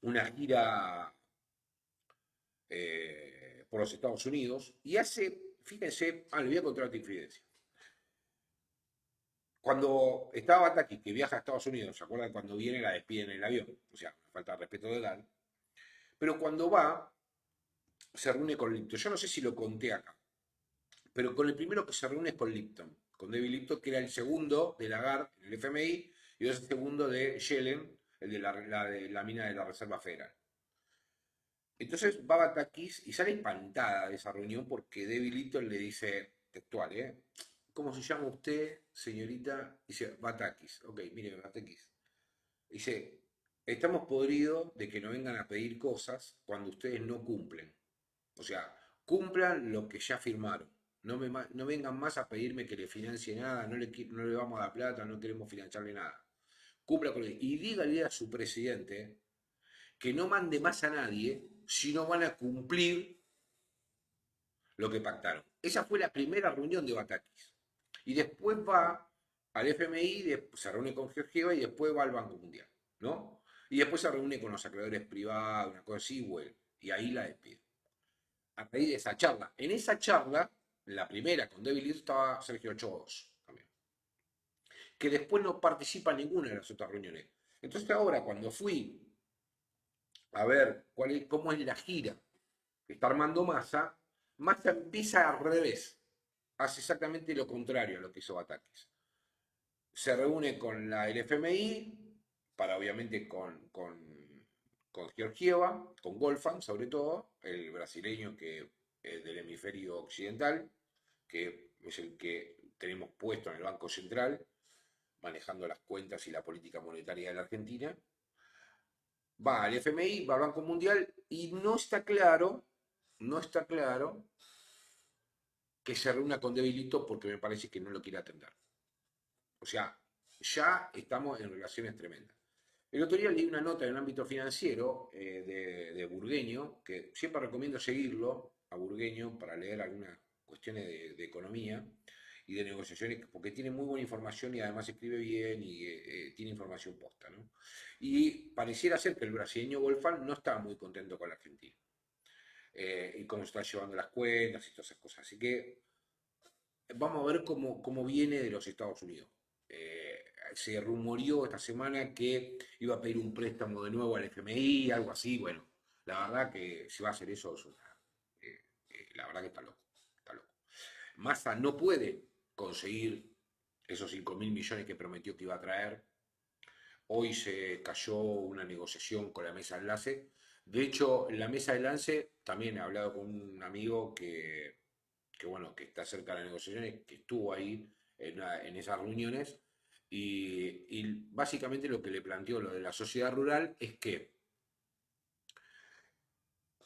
Speaker 1: una gira por los Estados Unidos y fíjense, le voy a contar otra infidencia. Cuando estaba Bataki, que viaja a Estados Unidos, ¿se acuerdan? Cuando viene la despiden en el avión, o sea, falta de respeto total. Pero cuando va, se reúne con Lito. Yo no sé si lo conté acá, pero con el primero que se reúne es con Lipton, con David Lipton, que era el segundo de Lagarde en el FMI, y es el segundo de Yellen, el de la mina de la Reserva Federal. Entonces va Batakis y sale espantada de esa reunión porque David Lipton le dice, textual, ¿cómo se llama usted, señorita? Dice, Batakis. Ok, mire, Batakis. Dice, estamos podridos de que nos vengan a pedir cosas cuando ustedes no cumplen. O sea, cumplan lo que ya firmaron. No vengan más a pedirme que le financie nada, no le vamos a dar plata, no queremos financiarle nada. Cumpla con él. Y dígale a su presidente que no mande más a nadie si no van a cumplir lo que pactaron. Esa fue la primera reunión de Batakis. Y después va al FMI, se reúne con Georgieva y después va al Banco Mundial, ¿no? Y después se reúne con los acreedores privados, una cosa así, vuelve. Y ahí la despide. A raíz de esa charla. En esa charla, la primera con David Lee, estaba Sergio Chos también. Que después no participa en ninguna de las otras reuniones. Entonces ahora, cuando fui a ver cómo es la gira que está armando Massa, Massa empieza al revés. Hace exactamente lo contrario a lo que hizo Batakis. Se reúne con el FMI, para obviamente con Georgieva, con Goldfan sobre todo, el brasileño que es del hemisferio occidental, que es el que tenemos puesto en el Banco Central, manejando las cuentas y la política monetaria de la Argentina. Va al FMI, va al Banco Mundial y no está claro que se reúna con Debilito porque me parece que no lo quiere atender. O sea, ya estamos en relaciones tremendas. El otro día leí una nota en el ámbito financiero de Burgueño, que siempre recomiendo seguirlo a Burgueño para leer algunas cuestiones de economía y de negociaciones, porque tiene muy buena información y además escribe bien y tiene información posta, ¿no? Y pareciera ser que el brasileño Wolfgang no está muy contento con la Argentina y cómo está llevando las cuentas y todas esas cosas. Así que vamos a ver cómo viene de los Estados Unidos. Se rumoreó esta semana que iba a pedir un préstamo de nuevo al FMI, algo así. Bueno, la verdad que si va a hacer eso, la verdad que está loco. Está loco. Massa no puede conseguir esos 5.000 millones que prometió que iba a traer. Hoy se cayó una negociación con la mesa de enlace. De hecho, en la mesa de enlace también he hablado con un amigo bueno, que está cerca de las negociaciones, que estuvo ahí en esas reuniones, y básicamente lo que le planteó lo de la sociedad rural es que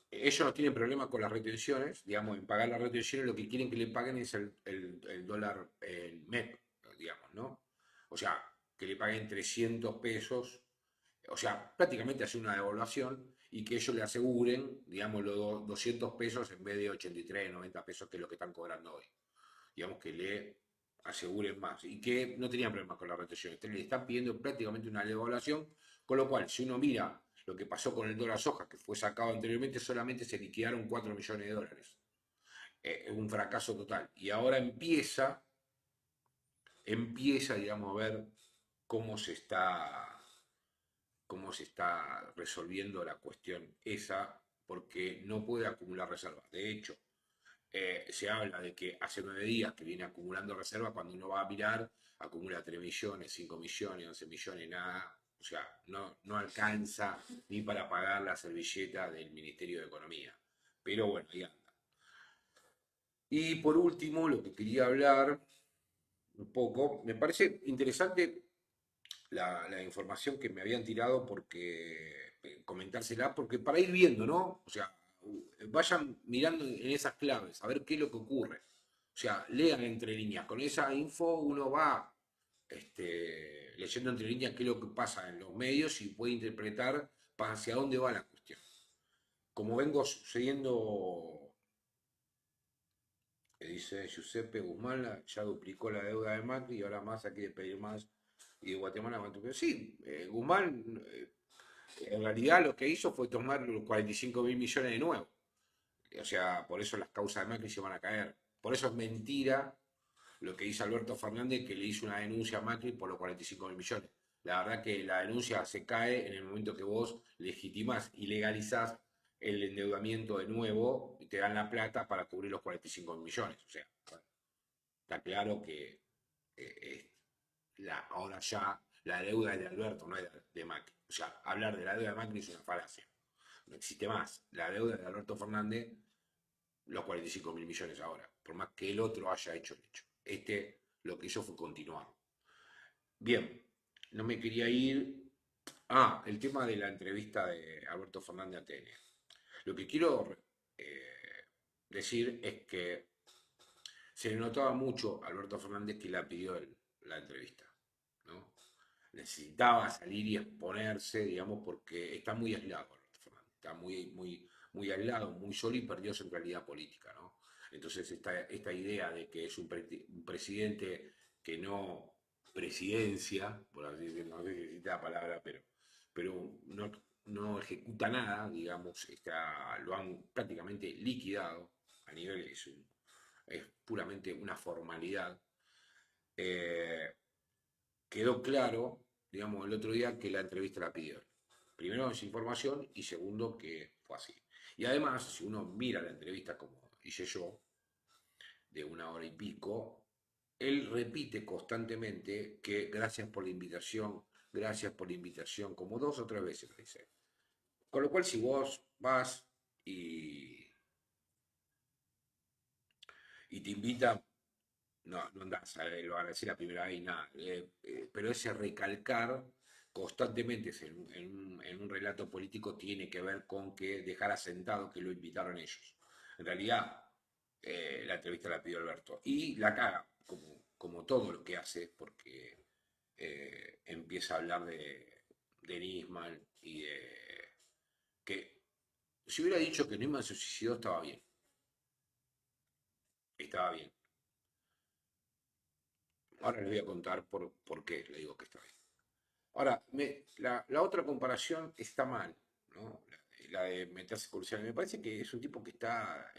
Speaker 1: ellos no tienen problema con las retenciones, digamos, en pagar las retenciones, lo que quieren que le paguen es el dólar, el MEP, digamos, ¿no? O sea, que le paguen 300 pesos, o sea, prácticamente hace una devaluación y que ellos le aseguren, digamos, los 200 pesos en vez de 83, 90 pesos, que es lo que están cobrando hoy. Digamos, que le aseguren más y que no tenían problemas con la retención. Le están pidiendo prácticamente una devaluación, con lo cual, si uno mira lo que pasó con el dólar soja, que fue sacado anteriormente, solamente se liquidaron 4 millones de dólares. Es un fracaso total. Y ahora empieza, digamos, a ver cómo se está, cómo se está resolviendo la cuestión esa, porque no puede acumular reservas. De hecho, se habla de que hace 9 días que viene acumulando reservas, cuando uno va a mirar, acumula 3 millones, 5 millones, 11 millones, nada. O sea, no alcanza ni para pagar la servilleta del Ministerio de Economía. Pero bueno, ahí anda. Y por último, lo que quería hablar un poco, me parece interesante la información que me habían tirado porque comentársela, porque para ir viendo, ¿no? O sea, vayan mirando en esas claves, a ver qué es lo que ocurre. O sea, lean entre líneas. Con esa info uno va leyendo entre líneas qué es lo que pasa en los medios y puede interpretar hacia dónde va la cuestión. Como vengo sucediendo, que dice Giuseppe Guzmán, ya duplicó la deuda de Macri y ahora Massa quiere pedir más y de Guatemala mantuvo. Sí, Guzmán en realidad lo que hizo fue tomar los 45.000 millones de nuevo. O sea, por eso las causas de Macri se van a caer. Por eso es mentira lo que dice Alberto Fernández, que le hizo una denuncia a Macri por los 45.000 millones. La verdad que la denuncia se cae en el momento que vos legitimás y legalizás el endeudamiento de nuevo y te dan la plata para cubrir los 45 millones. O sea, está claro que ahora ya la deuda es de Alberto, no es de Macri. O sea, hablar de la deuda de Macri es una falacia. No existe más. La deuda de Alberto Fernández, los 45 mil millones ahora, por más que el otro haya hecho el hecho. Este lo que hizo fue continuar. Bien, no me quería ir. Ah, el tema de la entrevista de Alberto Fernández a TN. Lo que quiero decir es que se le notaba mucho a Alberto Fernández que la pidió la entrevista, ¿no? Necesitaba salir y exponerse, digamos, porque está muy aislado Alberto Fernández, está muy aislado, muy solo y perdió centralidad política, ¿no? Entonces esta idea de que es un presidente que no presidencia, por así decirlo, no sé si existe la palabra, pero no ejecuta nada, digamos, lo han prácticamente liquidado a nivel, es puramente una formalidad. Eh, Quedó claro, digamos, el otro día que la entrevista la pidió. Primero es información y segundo que fue así. Y además, si uno mira la entrevista como hice yo, de 1 hora y pico, él repite constantemente que gracias por la invitación, como 2 o 3 veces lo dice. Con lo cual, si vos vas y, y te invitan, no andás lo van a decir la primera vez y nada. Pero ese recalcar constantemente en un relato político tiene que ver con que dejar asentado que lo invitaron ellos. En realidad, la entrevista la pidió Alberto. Y la caga, como todo lo que hace, porque empieza a hablar de Nisman y de que si hubiera dicho que Nisman se suicidó estaba bien. Estaba bien. Ahora les voy a contar por qué le digo que está bien. Ahora, la otra comparación está mal, ¿no? La de meterse con me parece que es un tipo que está,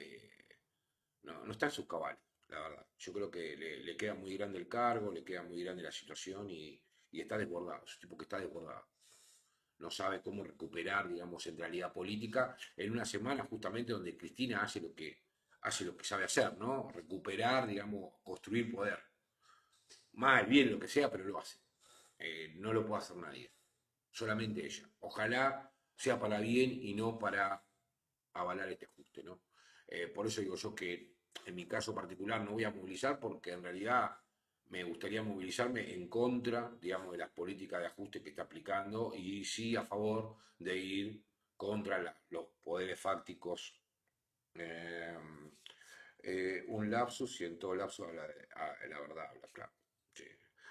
Speaker 1: no está en sus cabales, la verdad. Yo creo que le queda muy grande el cargo, le queda muy grande la situación y está desbordado. Es un tipo que está desbordado. No sabe cómo recuperar, digamos, centralidad política en una semana justamente donde Cristina hace lo que sabe hacer, ¿no? Recuperar, digamos, construir poder. Mal, bien, lo que sea, pero lo hace. No lo puede hacer nadie, solamente ella. Ojalá sea para bien y no para avalar este ajuste, ¿no? Por eso digo yo que en mi caso particular no voy a movilizar porque en realidad me gustaría movilizarme en contra, digamos, de las políticas de ajuste que está aplicando y sí a favor de ir contra los poderes fácticos. Eh, un lapsus y en todo lapsus la verdad habla, claro. Sí.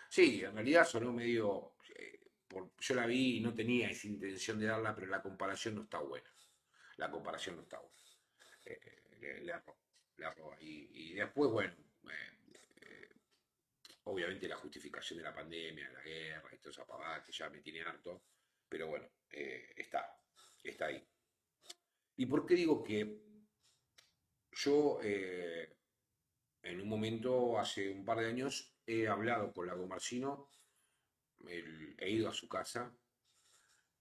Speaker 1: Sí, en realidad sonó medio. Yo la vi y no tenía esa intención de darla, pero la comparación no está buena. La comparación no está buena. Le arroba, le arroba. Y después, bueno, eh, obviamente la justificación de la pandemia, de la guerra y toda esa pavada que ya me tiene harto, pero bueno, está ahí. ¿Y por qué digo que yo en un momento, hace un par de años, he hablado con Lago Marcino, he ido a su casa,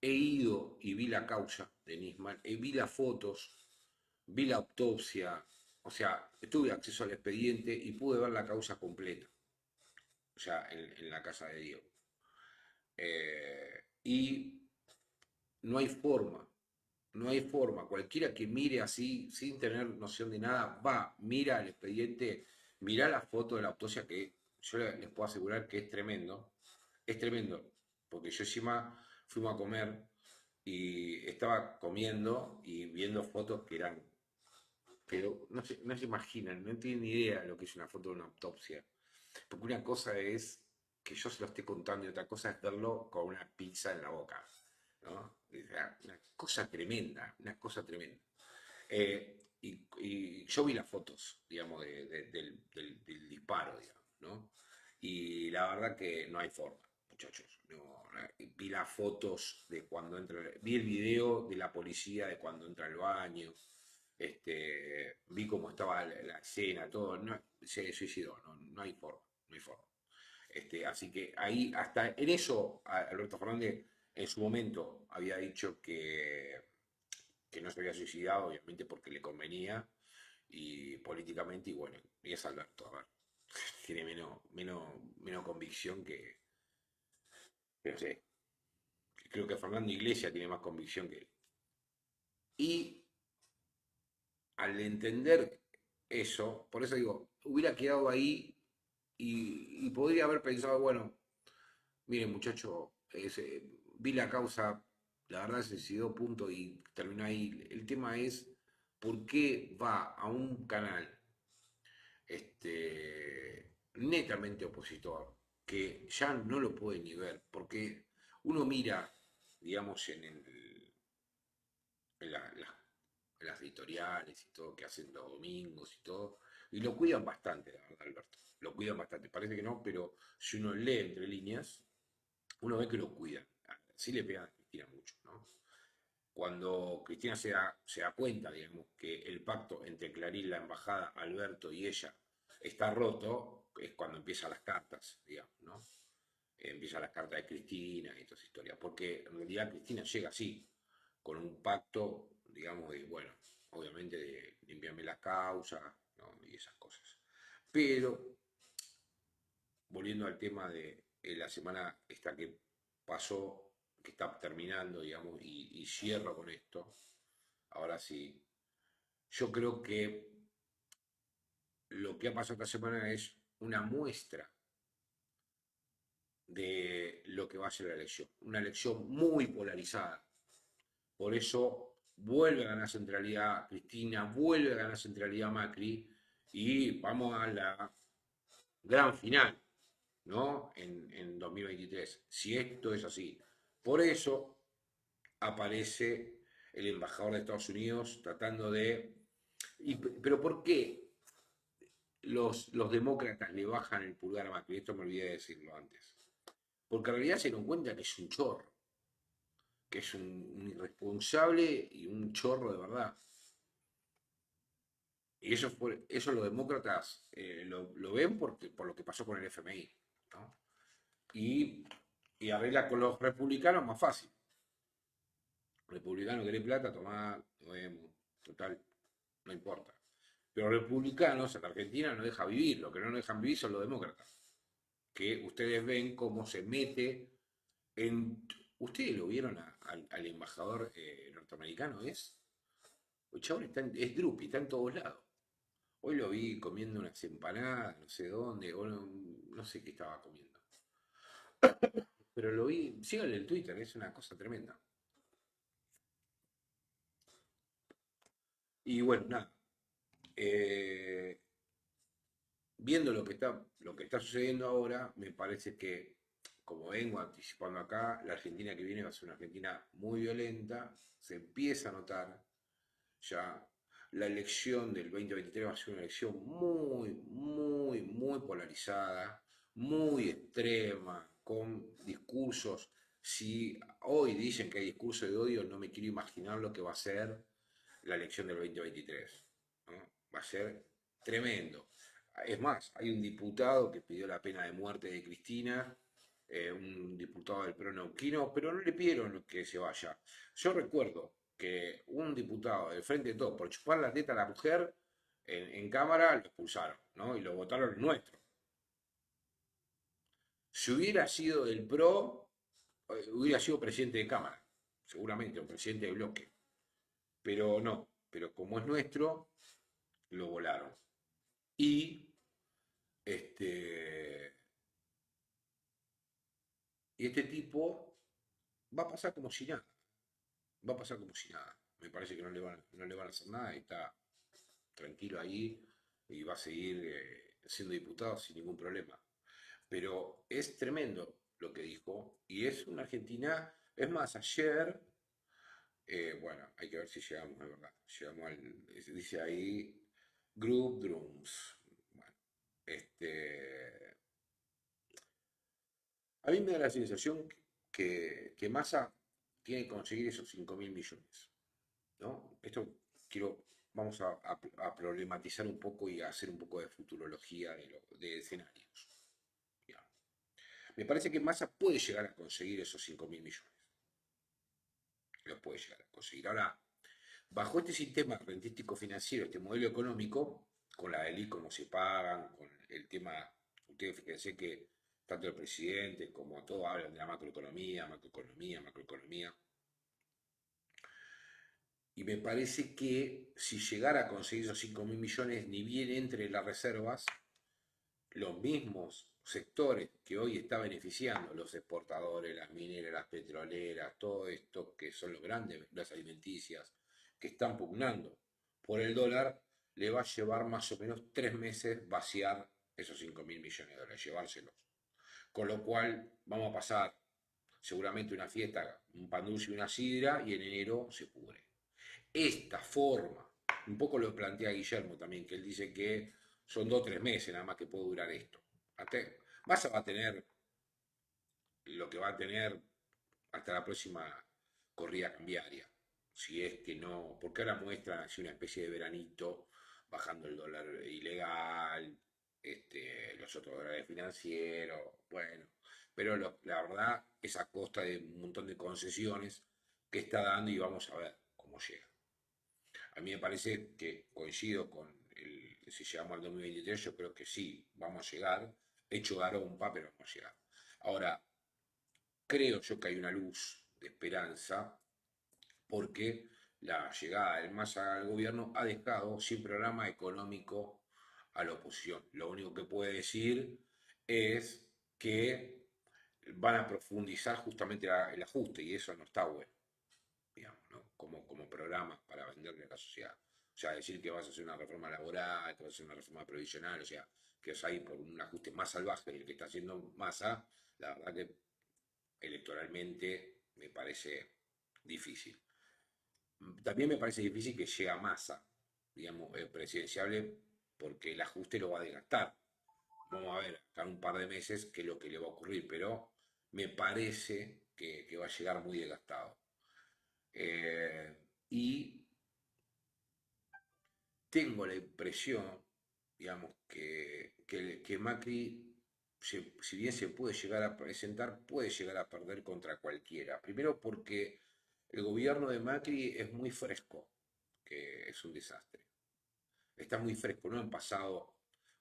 Speaker 1: he ido y vi la causa de Nisman, vi las fotos, vi la autopsia, o sea, tuve acceso al expediente y pude ver la causa completa, o sea, en la casa de Diego. Y no hay forma, no hay forma. Cualquiera que mire así, sin tener noción de nada, va, mira el expediente, mira la foto de la autopsia, que yo les puedo asegurar que es tremendo, porque yo encima fuimos a comer y estaba comiendo y viendo fotos que eran, pero no se imaginan, no tienen ni idea de lo que es una foto de una autopsia. Porque una cosa es que yo se lo esté contando y otra cosa es verlo con una pizza en la boca, ¿no? Una cosa tremenda, una cosa tremenda. Y yo vi las fotos, digamos, del disparo, digamos, ¿no? Y la verdad que no hay forma, muchachos. Vi las fotos de cuando entra, vi el video de la policía de cuando entra al baño, vi cómo estaba la escena, todo, no, se suicidó, no hay forma, no hay forma. Así que ahí, hasta en eso, Alberto Fernández en su momento había dicho que no se había suicidado, obviamente porque le convenía y políticamente, y bueno, y es Alberto, a ver, tiene menos convicción que no sé, creo que Fernando Iglesias tiene más convicción que él. Y al entender eso, por eso digo, hubiera quedado ahí y podría haber pensado, bueno, miren muchacho, vi la causa, la verdad se decidió punto y terminó ahí. El tema es por qué va a un canal netamente opositor, que ya no lo puede ni ver, porque uno mira, digamos, en las editoriales y todo, que hacen los domingos y todo, y lo cuidan bastante, la verdad, Alberto, lo cuidan bastante, parece que no, pero si uno lee entre líneas, uno ve que lo cuidan, sí le pegan a Cristina mucho, ¿no? Cuando Cristina se da cuenta, digamos, que el pacto entre Clarín, la embajada, Alberto y ella está roto, es cuando empiezan las cartas, digamos, ¿no? Empiezan las cartas de Cristina y toda esa historia, porque en realidad Cristina llega así, con un pacto, digamos, de, bueno, obviamente de limpiarme la causa, ¿no? Y esas cosas. Pero, volviendo al tema de la semana esta que pasó, que está terminando, digamos, y cierro con esto, ahora sí, yo creo que lo que ha pasado esta semana es una muestra de lo que va a ser la elección. Una elección muy polarizada. Por eso vuelve a ganar centralidad Cristina, vuelve a ganar centralidad Macri y vamos a la gran final, ¿no? En 2023, si esto es así. Por eso aparece el embajador de Estados Unidos tratando de... pero ¿por qué los demócratas le bajan el pulgar a Macri? Esto me olvidé de decirlo antes. Porque en realidad se dieron cuenta que es un chorro, que es un irresponsable y un chorro de verdad. Y eso los demócratas lo ven por lo que pasó con el FMI, ¿no? Y, y arregla con los republicanos más fácil. Republicano quiere plata, tomá, lo vemos, total, no importa. Pero los republicanos en la Argentina no dejan vivir, lo que no dejan vivir son los demócratas, que ustedes ven cómo se mete en... ¿Ustedes lo vieron al embajador norteamericano? El chabón es Drupi, está en todos lados. Hoy lo vi comiendo unas empanadas, no sé dónde, o no sé qué estaba comiendo. Pero lo vi, síganle el Twitter, es una cosa tremenda. Y bueno, nada. eh, Viendo lo que está sucediendo ahora, me parece que, como vengo anticipando acá, la Argentina que viene va a ser una Argentina muy violenta, se empieza a notar ya. La elección del 2023 va a ser una elección muy, muy, muy polarizada, muy extrema, con discursos. Si hoy dicen que hay discurso de odio, no me quiero imaginar lo que va a ser la elección del 2023, ¿no? Va a ser tremendo. Es más, hay un diputado que pidió la pena de muerte de Cristina, un diputado del PRO neuquino, pero no le pidieron que se vaya. Yo recuerdo que un diputado del Frente de Todos, por chupar la teta a la mujer, en Cámara lo expulsaron, ¿no? Y lo votaron nuestro. Si hubiera sido del PRO, hubiera sido presidente de Cámara, seguramente, o presidente de bloque. Pero no, pero como es nuestro, lo volaron. Y este, y este tipo va a pasar como si nada. Va a pasar como si nada. Me parece que no le van a hacer nada y está tranquilo ahí y va a seguir siendo diputado sin ningún problema. Pero es tremendo lo que dijo y es una Argentina, es más, ayer, bueno, hay que ver si llegamos, de verdad, llegamos dice ahí, Group Drums. Bueno, a mí me da la sensación que Massa tiene que conseguir esos 5.000 millones, ¿no? Vamos a problematizar un poco y a hacer un poco de futurología de escenarios. Digamos. Me parece que Massa puede llegar a conseguir esos 5.000 millones. Lo puede llegar a conseguir. Ahora, Bajo este sistema rentístico financiero, este modelo económico, con la ELI, cómo se pagan, con el tema, ustedes fíjense que tanto el presidente como todos hablan de la macroeconomía, macroeconomía, macroeconomía. Y me parece que si llegara a conseguir esos 5.000 millones, ni bien entre las reservas, los mismos sectores que hoy está beneficiando, los exportadores, las mineras, las petroleras, todo esto que son los grandes, las alimenticias, que están pugnando por el dólar, le va a llevar más o menos 3 meses vaciar esos 5.000 millones de dólares, llevárselos. Con lo cual vamos a pasar seguramente una fiesta, un pan dulce y una sidra, y en enero se pudre. Esta forma, un poco lo plantea Guillermo también, que él dice que son 2 o 3 meses nada más que puede durar esto. Massa va a tener lo que va a tener hasta la próxima corrida cambiaria. Si es que no, porque ahora muestran así una especie de veranito, bajando el dólar ilegal, los otros dólares financieros, bueno, pero la verdad es a costa de un montón de concesiones que está dando y vamos a ver cómo llega. A mí me parece que coincido con si llegamos al 2023, yo creo que sí, vamos a llegar, hecho garompa, pero vamos a llegar. Ahora, creo yo que hay una luz de esperanza porque la llegada del MASA al gobierno ha dejado sin programa económico a la oposición. Lo único que puede decir es que van a profundizar justamente el ajuste y eso no está bueno, digamos, ¿no? Como programa para venderle a la sociedad. O sea, decir que vas a hacer una reforma laboral, que vas a hacer una reforma previsional, o sea, que vas a ir por un ajuste más salvaje del que está haciendo Massa, la verdad que electoralmente me parece difícil. También me parece difícil que llegue a Massa, digamos, presidenciable, porque el ajuste lo va a desgastar. Vamos a ver acá en un par de meses qué es lo que le va a ocurrir, pero me parece que va a llegar muy desgastado. Y tengo la impresión, digamos, que Macri, si bien se puede llegar a presentar, puede llegar a perder contra cualquiera. Primero porque el gobierno de Macri es muy fresco, que es un desastre. Está muy fresco, no han pasado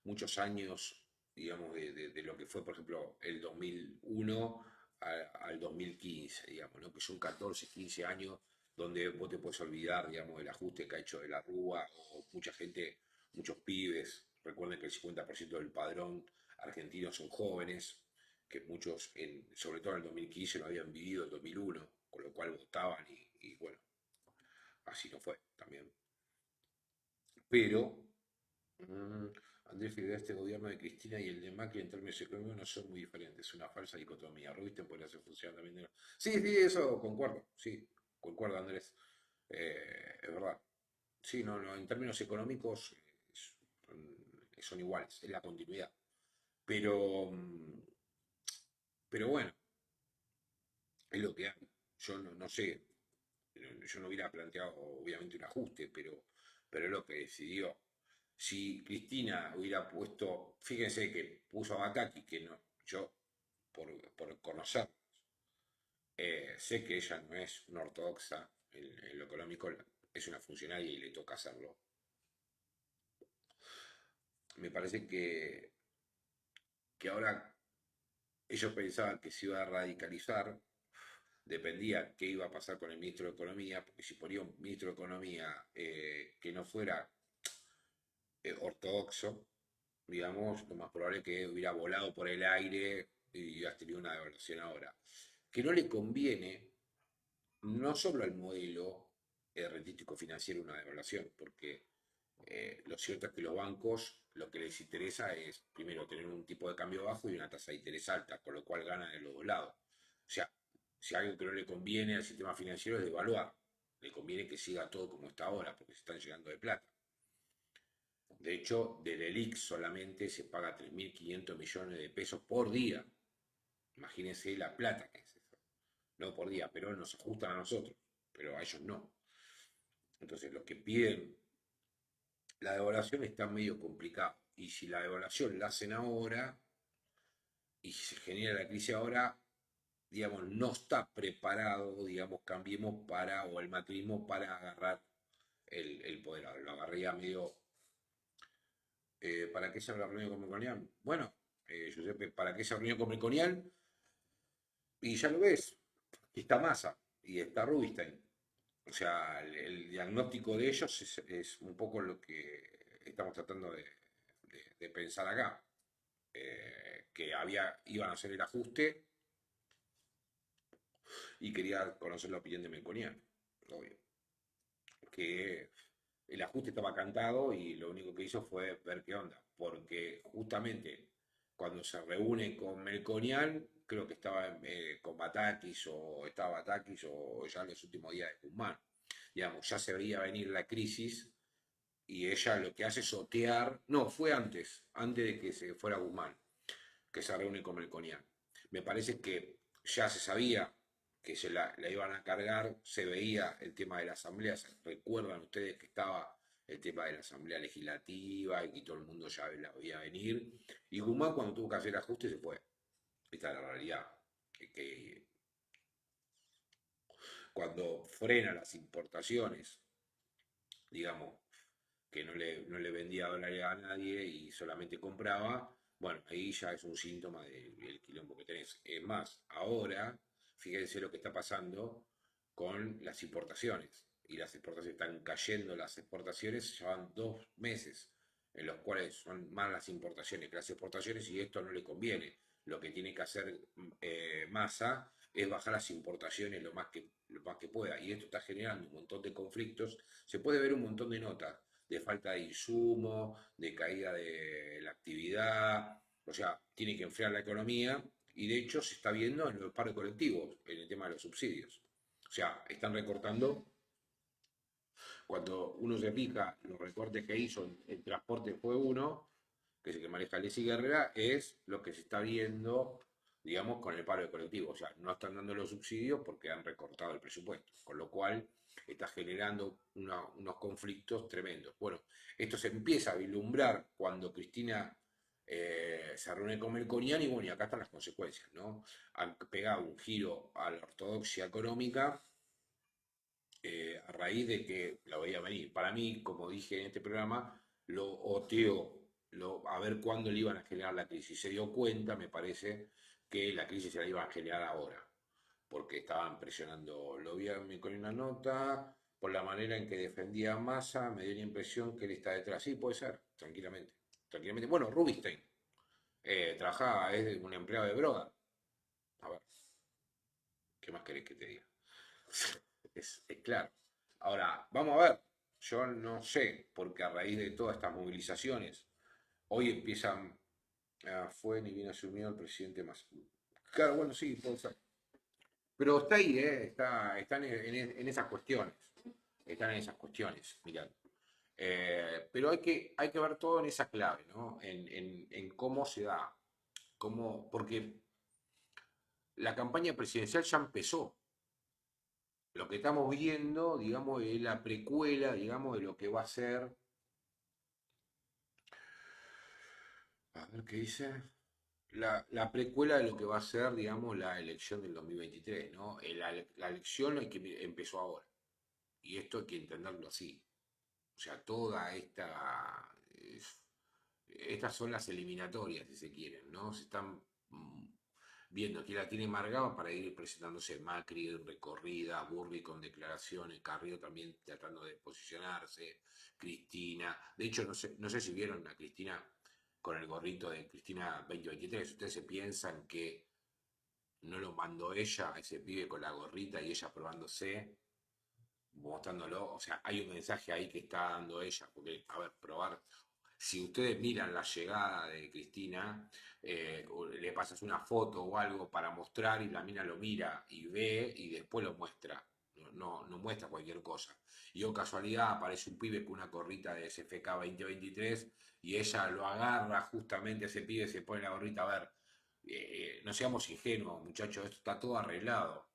Speaker 1: muchos años, digamos, de lo que fue, por ejemplo, el 2001 al 2015, digamos, ¿no? Que son 14, 15 años donde vos te puedes olvidar, digamos, del ajuste que ha hecho de la Rúa, o mucha gente, muchos pibes, recuerden que el 50% del padrón argentino son jóvenes, que muchos, sobre todo en el 2015, no habían vivido el 2001, con lo cual votaban y bueno, así no fue también. Pero Andrés Figueroa, este gobierno de Cristina y el de Macri en términos económicos no son muy diferentes, es una falsa dicotomía. Rubisten podría hacer funcionar también. Sí, sí, eso concuerdo, sí, concuerdo Andrés, es verdad. Sí, no, no, en términos económicos son iguales, es la continuidad. Pero, pero bueno, es lo que hay. Yo no sé, yo no hubiera planteado obviamente un ajuste, pero es lo que decidió. Si Cristina hubiera puesto, fíjense que puso a Bataki, que no, yo por conocer, sé que ella no es una ortodoxa en lo económico, es una funcionaria y le toca hacerlo. Me parece que ahora ellos pensaban que se iba a radicalizar, dependía qué iba a pasar con el ministro de Economía, porque si ponía un ministro de Economía que no fuera ortodoxo, digamos, lo más probable es que hubiera volado por el aire y hubieras tenido una devaluación ahora. Que no le conviene no solo al modelo rentístico financiero una devaluación, porque lo cierto es que los bancos lo que les interesa es, primero, tener un tipo de cambio bajo y una tasa de interés alta, con lo cual ganan de los dos lados. O sea, si algo que no le conviene al sistema financiero es devaluar, le conviene que siga todo como está ahora, porque se están llegando de plata. De hecho, del ELIC solamente se paga 3.500 millones de pesos por día. Imagínense la plata que es eso. No por día, pero nos ajustan a nosotros, pero a ellos no. Entonces, los que piden la devaluación está medio complicado. Y si la devaluación la hacen ahora y se genera la crisis ahora, digamos, no está preparado, digamos, Cambiemos para, o el macrismo para agarrar el poder. Lo agarré ya medio, ¿para qué se habla reunión con Melconian? Bueno, Giuseppe, ¿para qué se reunió con Melconian? Y ya lo ves, está Massa y está Rubinstein. O sea, el diagnóstico de ellos es un poco lo que estamos tratando de pensar acá. Que iban a hacer el ajuste y quería conocer la opinión de Melconian, obvio. Que el ajuste estaba cantado y lo único que hizo fue ver qué onda, porque justamente cuando se reúne con Melconian, creo que estaba con Batakis o estaba Batakis o ya en los últimos días de Guzmán. Digamos, ya se veía venir la crisis y ella lo que hace es sotear, no, fue antes de que se fuera Guzmán, que se reúne con Melconian. Me parece que ya se sabía que se la iban a cargar, se veía el tema de la asamblea, recuerdan ustedes que estaba el tema de la asamblea legislativa y que todo el mundo ya la veía venir, y Guzmán cuando tuvo que hacer ajustes se fue. Esta es la realidad, que cuando frena las importaciones, digamos, que no le vendía dólares a nadie y solamente compraba, bueno, ahí ya es un síntoma del quilombo que tenés. Es más, ahora, fíjense lo que está pasando con las importaciones. Y las exportaciones están cayendo, las exportaciones llevan 2 meses en los cuales son más las importaciones que las exportaciones y esto no le conviene. Lo que tiene que hacer Massa es bajar las importaciones lo más que pueda. Y esto está generando un montón de conflictos. Se puede ver un montón de notas de falta de insumo, de caída de la actividad, o sea, tiene que enfriar la economía y de hecho se está viendo en los paros colectivos, en el tema de los subsidios. O sea, están recortando, cuando uno se fija los recortes que hizo en transporte fue uno, que es el que maneja Alessi Guerrera, es lo que se está viendo, digamos, con el paro de colectivo. O sea, no están dando los subsidios porque han recortado el presupuesto, con lo cual está generando unos conflictos tremendos. Bueno, esto se empieza a vislumbrar cuando Cristina se reúne con Melconian y bueno, y acá están las consecuencias, ¿no? Han pegado un giro a la ortodoxia económica a raíz de que la veía venir. Para mí, como dije en este programa, lo oteó a ver cuándo le iban a generar la crisis. Se dio cuenta, me parece, que la crisis se la iban a generar ahora, porque estaban presionando. Lo vi con una nota, por la manera en que defendía a Massa, me dio la impresión que él está detrás. Sí, puede ser, tranquilamente. Tranquilamente. Bueno, Rubinstein trabajaba, es un empleado de Broda. A ver, ¿qué más querés que te diga? Es claro. Ahora, vamos a ver. Yo no sé, porque a raíz de todas estas movilizaciones, hoy empiezan. Fue ni bien asumió el presidente más. Claro, bueno, sí, puede ser. Pero está ahí, ¿eh? Están en esas cuestiones. Están en esas cuestiones, mirá. Pero hay que ver todo en esa clave, ¿no? En cómo se da. Porque la campaña presidencial ya empezó. Lo que estamos viendo, digamos, es la precuela, digamos, de lo que va a ser. A ver qué dice. La precuela de lo que va a ser, digamos, la elección del 2023, ¿no? La elección empezó ahora. Y esto hay que entenderlo así. O sea, estas son las eliminatorias, si se quieren, ¿no? Se están viendo quién la tiene Margaba para ir presentándose Macri, recorrida, Burri con declaraciones, Carrió también tratando de posicionarse, Cristina. De hecho, no sé si vieron a Cristina con el gorrito de Cristina 2023. Ustedes se piensan que no lo mandó ella, ese pibe con la gorrita y ella probándose, mostrándolo. O sea, hay un mensaje ahí que está dando ella, porque, a ver, probar. Si ustedes miran la llegada de Cristina, o le pasas una foto o algo para mostrar y la mina lo mira y ve y después lo muestra. No muestra cualquier cosa. Y o casualidad aparece un pibe con una gorrita de SFK 2023 y ella lo agarra justamente, ese pibe se pone la gorrita. A ver, no seamos ingenuos, muchachos, esto está todo arreglado.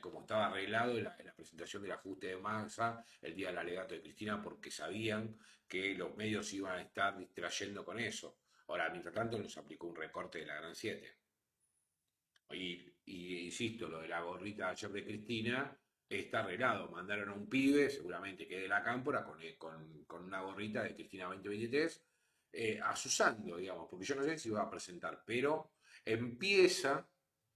Speaker 1: Como estaba arreglado en la presentación del ajuste de masa el día del alegato de Cristina, porque sabían que los medios iban a estar distrayendo con eso. Ahora, mientras tanto, nos aplicó un recorte de la Gran 7. Y insisto, lo de la gorrita ayer de Cristina está arreglado. Mandaron a un pibe, seguramente que de la Cámpora, con una gorrita de Cristina 2023, asusando, digamos, porque yo no sé si va a presentar, pero empieza,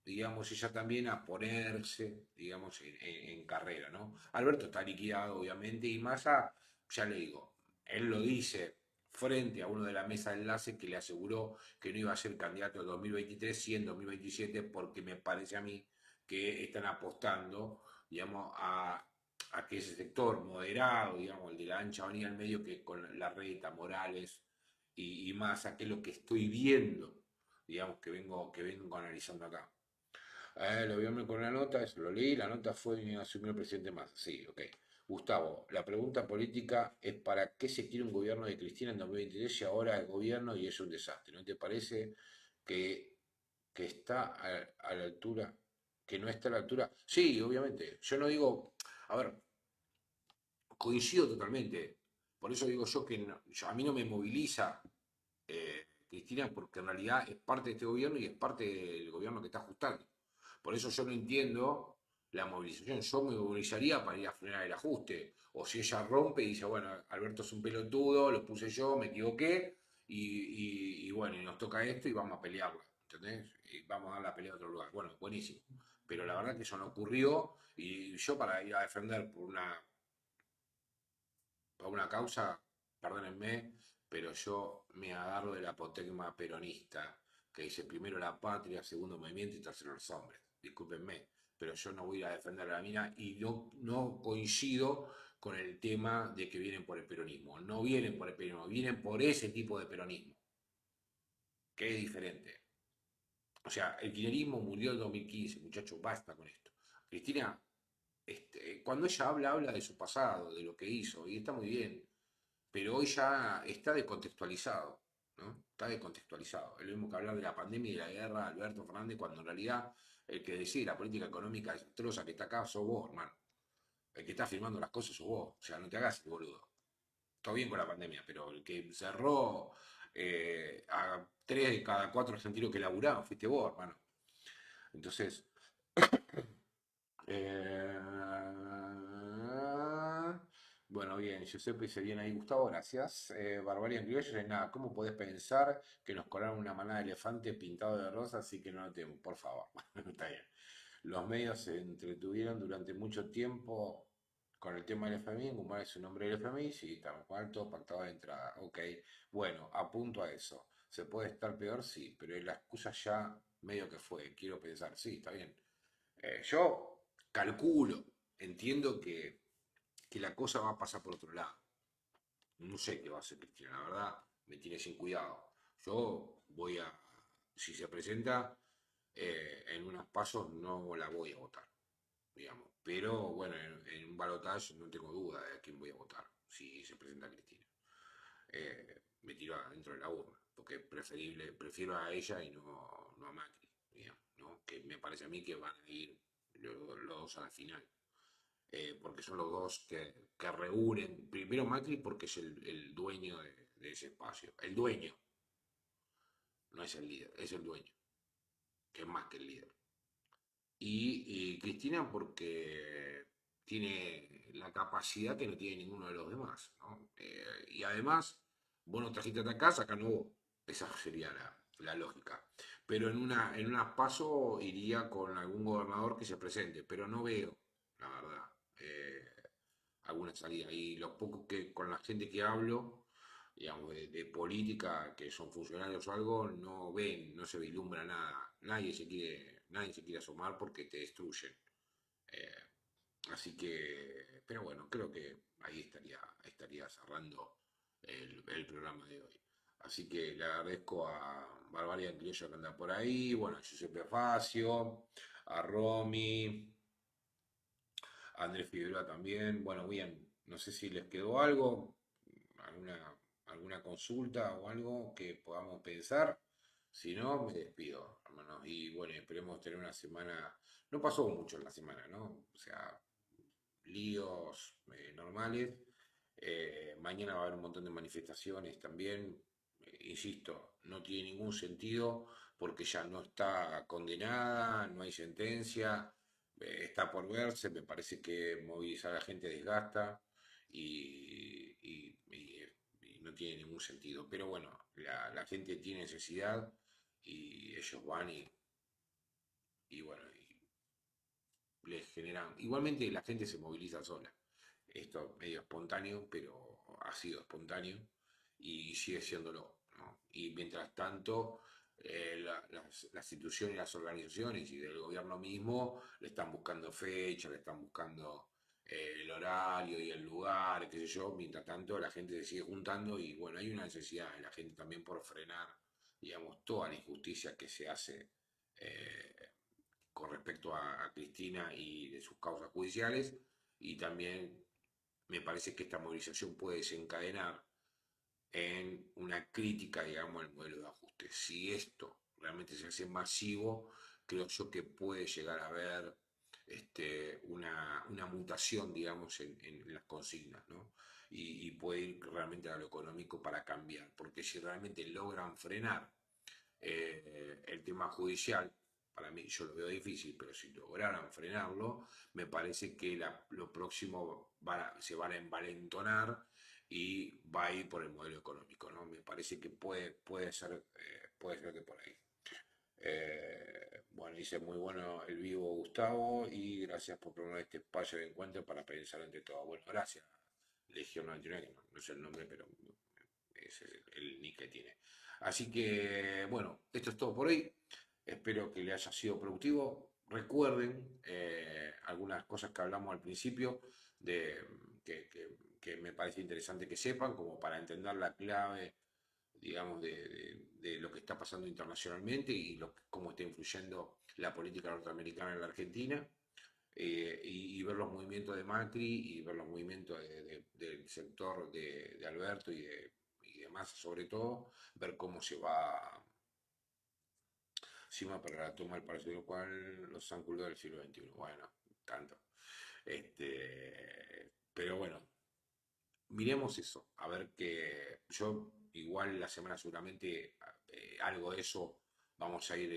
Speaker 1: digamos, ella también a ponerse, digamos, en carrera, ¿no? Alberto está liquidado, obviamente, y Massa, ya le digo, él lo dice frente a uno de la mesa de enlace que le aseguró que no iba a ser candidato en 2023, sí en 2027, porque me parece a mí que están apostando, digamos, a que ese sector moderado, digamos, el de la ancha avenida al medio, que con la reta, Morales y Massa, que es lo que estoy viendo, digamos, que vengo analizando acá. Lo vi con la nota, eso lo leí, la nota fue asumió el presidente Massa. Sí, ok. Gustavo, la pregunta política es ¿para qué se quiere un gobierno de Cristina en 2023 si ahora el gobierno y es un desastre? ¿No te parece que, que está a la altura, que no está a la altura? Sí, obviamente. Yo no digo, a ver, coincido totalmente. Por eso digo yo que a mí no me moviliza Cristina, porque en realidad es parte de este gobierno y es parte del gobierno que está ajustando. Por eso yo no entiendo la movilización. Yo me movilizaría para ir a frenar el ajuste. O si ella rompe y dice, bueno, Alberto es un pelotudo, lo puse yo, me equivoqué, y bueno, y nos toca esto y vamos a pelearla. ¿Entendés? Y vamos a dar la pelea a otro lugar. Bueno, buenísimo. Pero la verdad que eso no ocurrió y yo para ir a defender por una causa, perdónenme, pero yo me agarro del apotegma peronista, que dice primero la patria, segundo movimiento y tercero los hombres. Discúlpenme, pero yo no voy a ir a defender a la mina y no coincido con el tema de que vienen por el peronismo. No vienen por el peronismo, vienen por ese tipo de peronismo, que es diferente. O sea, el kirchnerismo murió en 2015, muchachos, basta con esto. Cristina, cuando ella habla de su pasado, de lo que hizo, y está muy bien, pero hoy ya está descontextualizado, ¿no? Está descontextualizado. Es lo mismo que hablar de la pandemia y de la guerra, Alberto Fernández, cuando en realidad el que decide la política económica desastrosa que está acá sos vos, hermano. El que está firmando las cosas sos vos. O sea, no te hagas el boludo. Todo bien con la pandemia, pero el que cerró a 3 de cada 4 argentinos que laburaban fuiste vos, hermano. Entonces, Eh, bueno, bien, Giuseppe dice bien ahí, Gustavo, gracias. Barbarian Criollo, nada, ¿cómo podés pensar que nos colaron una manada de elefantes pintado de rosa? Así que no lo tengo, por favor. Está bien. Los medios se entretuvieron durante mucho tiempo con el tema del FMI, Guzmán es un nombre del FMI, sí, tan alto, pactado de entrada. Ok, bueno, apunto a eso. ¿Se puede estar peor? Sí, pero la excusa ya medio que fue, quiero pensar, sí, está bien. Yo calculo, entiendo que la cosa va a pasar por otro lado. No sé qué va a hacer Cristina, la verdad, me tiene sin cuidado. Yo voy a, si se presenta en unos pasos, no la voy a votar, digamos. Pero bueno, en un balotaje no tengo duda de a quién voy a votar si se presenta Cristina. Me tiro adentro de la urna, porque prefiero a ella y no a Macri, digamos, ¿no? Que me parece a mí que van a ir los dos a la final. Porque son los dos que reúnen. Primero Macri porque es el dueño de ese espacio. El dueño, no es el líder, es el dueño, que es más que el líder. Y Cristina porque tiene la capacidad que no tiene ninguno de los demás, ¿no? Y además, vos no trajiste a casa, acá no vos. Esa sería la lógica. Pero en una paso iría con algún gobernador que se presente, pero no veo, la verdad, alguna salida. Y los pocos que con la gente que hablo, digamos, de política, que son funcionarios o algo, no ven, no se vislumbra nada. Nadie se quiere asomar porque te destruyen. Eh, Así que, pero bueno, creo que ahí estaría cerrando el programa de hoy. Así que le agradezco a Barbaria Criollo que anda por ahí, bueno, a Giuseppe Facio, a Romy, a Andrés Figueroa también. Bueno, bien, no sé si les quedó algo, alguna, alguna consulta o algo que podamos pensar. Si no, me despido, hermanos. Y bueno, esperemos tener una semana. No pasó mucho en la semana, ¿no? O sea, líos normales. Mañana va a haber un montón de manifestaciones también. Insisto, no tiene ningún sentido porque ya no está condenada, no hay sentencia está por verse, me parece que movilizar a la gente desgasta y no tiene ningún sentido. Pero bueno, la gente tiene necesidad y ellos van y bueno, les generan. Igualmente la gente se moviliza sola. Esto es medio espontáneo, pero ha sido espontáneo y sigue siéndolo, ¿no? Y mientras tanto, las instituciones, las organizaciones y del gobierno mismo le están buscando fechas, le están buscando el horario y el lugar, qué sé yo. Mientras tanto, la gente se sigue juntando y bueno, hay una necesidad de la gente también por frenar, digamos, toda la injusticia que se hace. eh, con respecto a Cristina y de sus causas judiciales, y también me parece que esta movilización puede desencadenar en una crítica, digamos, al modelo de ajuste. Si esto realmente se hace masivo, creo yo que puede llegar a haber una mutación, digamos, en las consignas, ¿no? Y puede ir realmente a lo económico para cambiar, porque si realmente logran frenar el tema judicial, para mí yo lo veo difícil, pero si lograran frenarlo, me parece que lo próximo se van a envalentonar y va a ir por el modelo económico, ¿no? Me parece que puede ser que por ahí. Bueno, dice muy bueno el vivo Gustavo y gracias por promover este espacio de encuentro para pensar entre todos. Bueno, gracias, Legión 99, que no sé el nombre, pero ese es el nick que tiene. Así que, bueno, esto es todo por hoy. Espero que le haya sido productivo. Recuerden algunas cosas que hablamos al principio de, que me parece interesante que sepan, como para entender la clave, digamos, de lo que está pasando internacionalmente y cómo está influyendo la política norteamericana en la Argentina. Y ver los movimientos de Macri y ver los movimientos del sector de Alberto y demás, sobre todo, ver cómo se va para la toma del Palacio, lo cual los ángulos del siglo XXI. Bueno, tanto. Pero bueno, miremos eso, a ver que yo igual la semana seguramente algo de eso vamos a ir.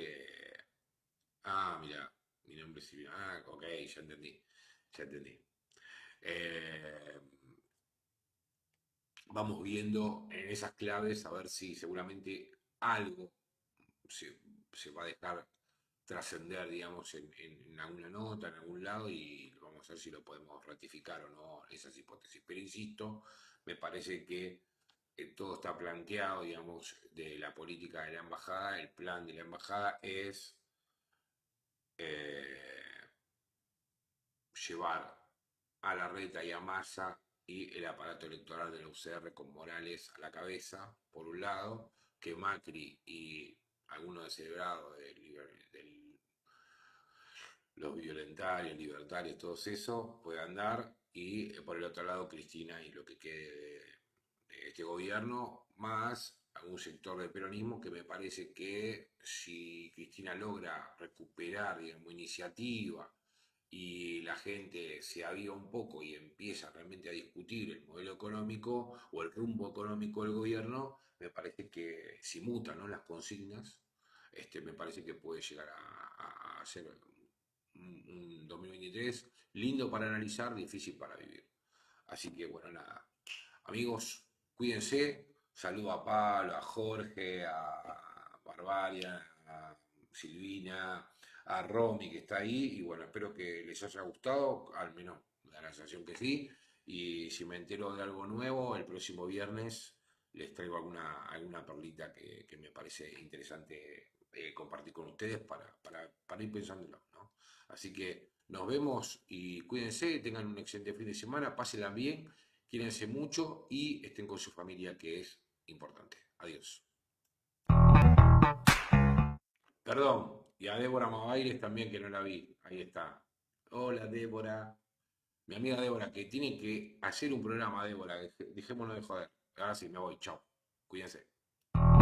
Speaker 1: Mira, mi nombre es Silvia. Ah, ok, ya entendí, ya entendí. Eh, Vamos viendo en esas claves a ver si seguramente algo se, se va a dejar trascender, digamos, en alguna nota, en algún lado, y vamos a ver si lo podemos ratificar o no esas hipótesis. Pero insisto, me parece que todo está planteado, digamos, de la política de la embajada. El plan de la embajada es eh, llevar a Larreta y a Massa y el aparato electoral de la UCR con Morales a la cabeza, por un lado, que Macri y algunos descerebrados los violentarios, libertarios, todos esos puedan dar, y por el otro lado Cristina y lo que quede de este gobierno, más algún sector del peronismo que me parece que si Cristina logra recuperar, digamos, iniciativa y la gente se aviva un poco y empieza realmente a discutir el modelo económico o el rumbo económico del gobierno, me parece que si mutan, ¿no?, las consignas, me parece que puede llegar a ser un 2023 lindo para analizar, difícil para vivir. Así que bueno, nada. Amigos, cuídense. Saludo a Pablo, a Jorge, a Barbaria, a Silvina, a Romy que está ahí. Y bueno, espero que les haya gustado, al menos da la sensación que sí. Y si me entero de algo nuevo, el próximo viernes les traigo alguna perlita que me parece interesante compartir con ustedes para ir pensándolo, ¿no? Así que nos vemos y cuídense, tengan un excelente fin de semana, pásenla bien, quírense mucho y estén con su familia, que es importante. Adiós. Perdón, y a Débora Mavaires también, que no la vi. Ahí está. Hola, Débora. Mi amiga Débora, que tiene que hacer un programa, Débora. Dejémonos de joder. Ahora sí, me voy. Chao. Cuídense.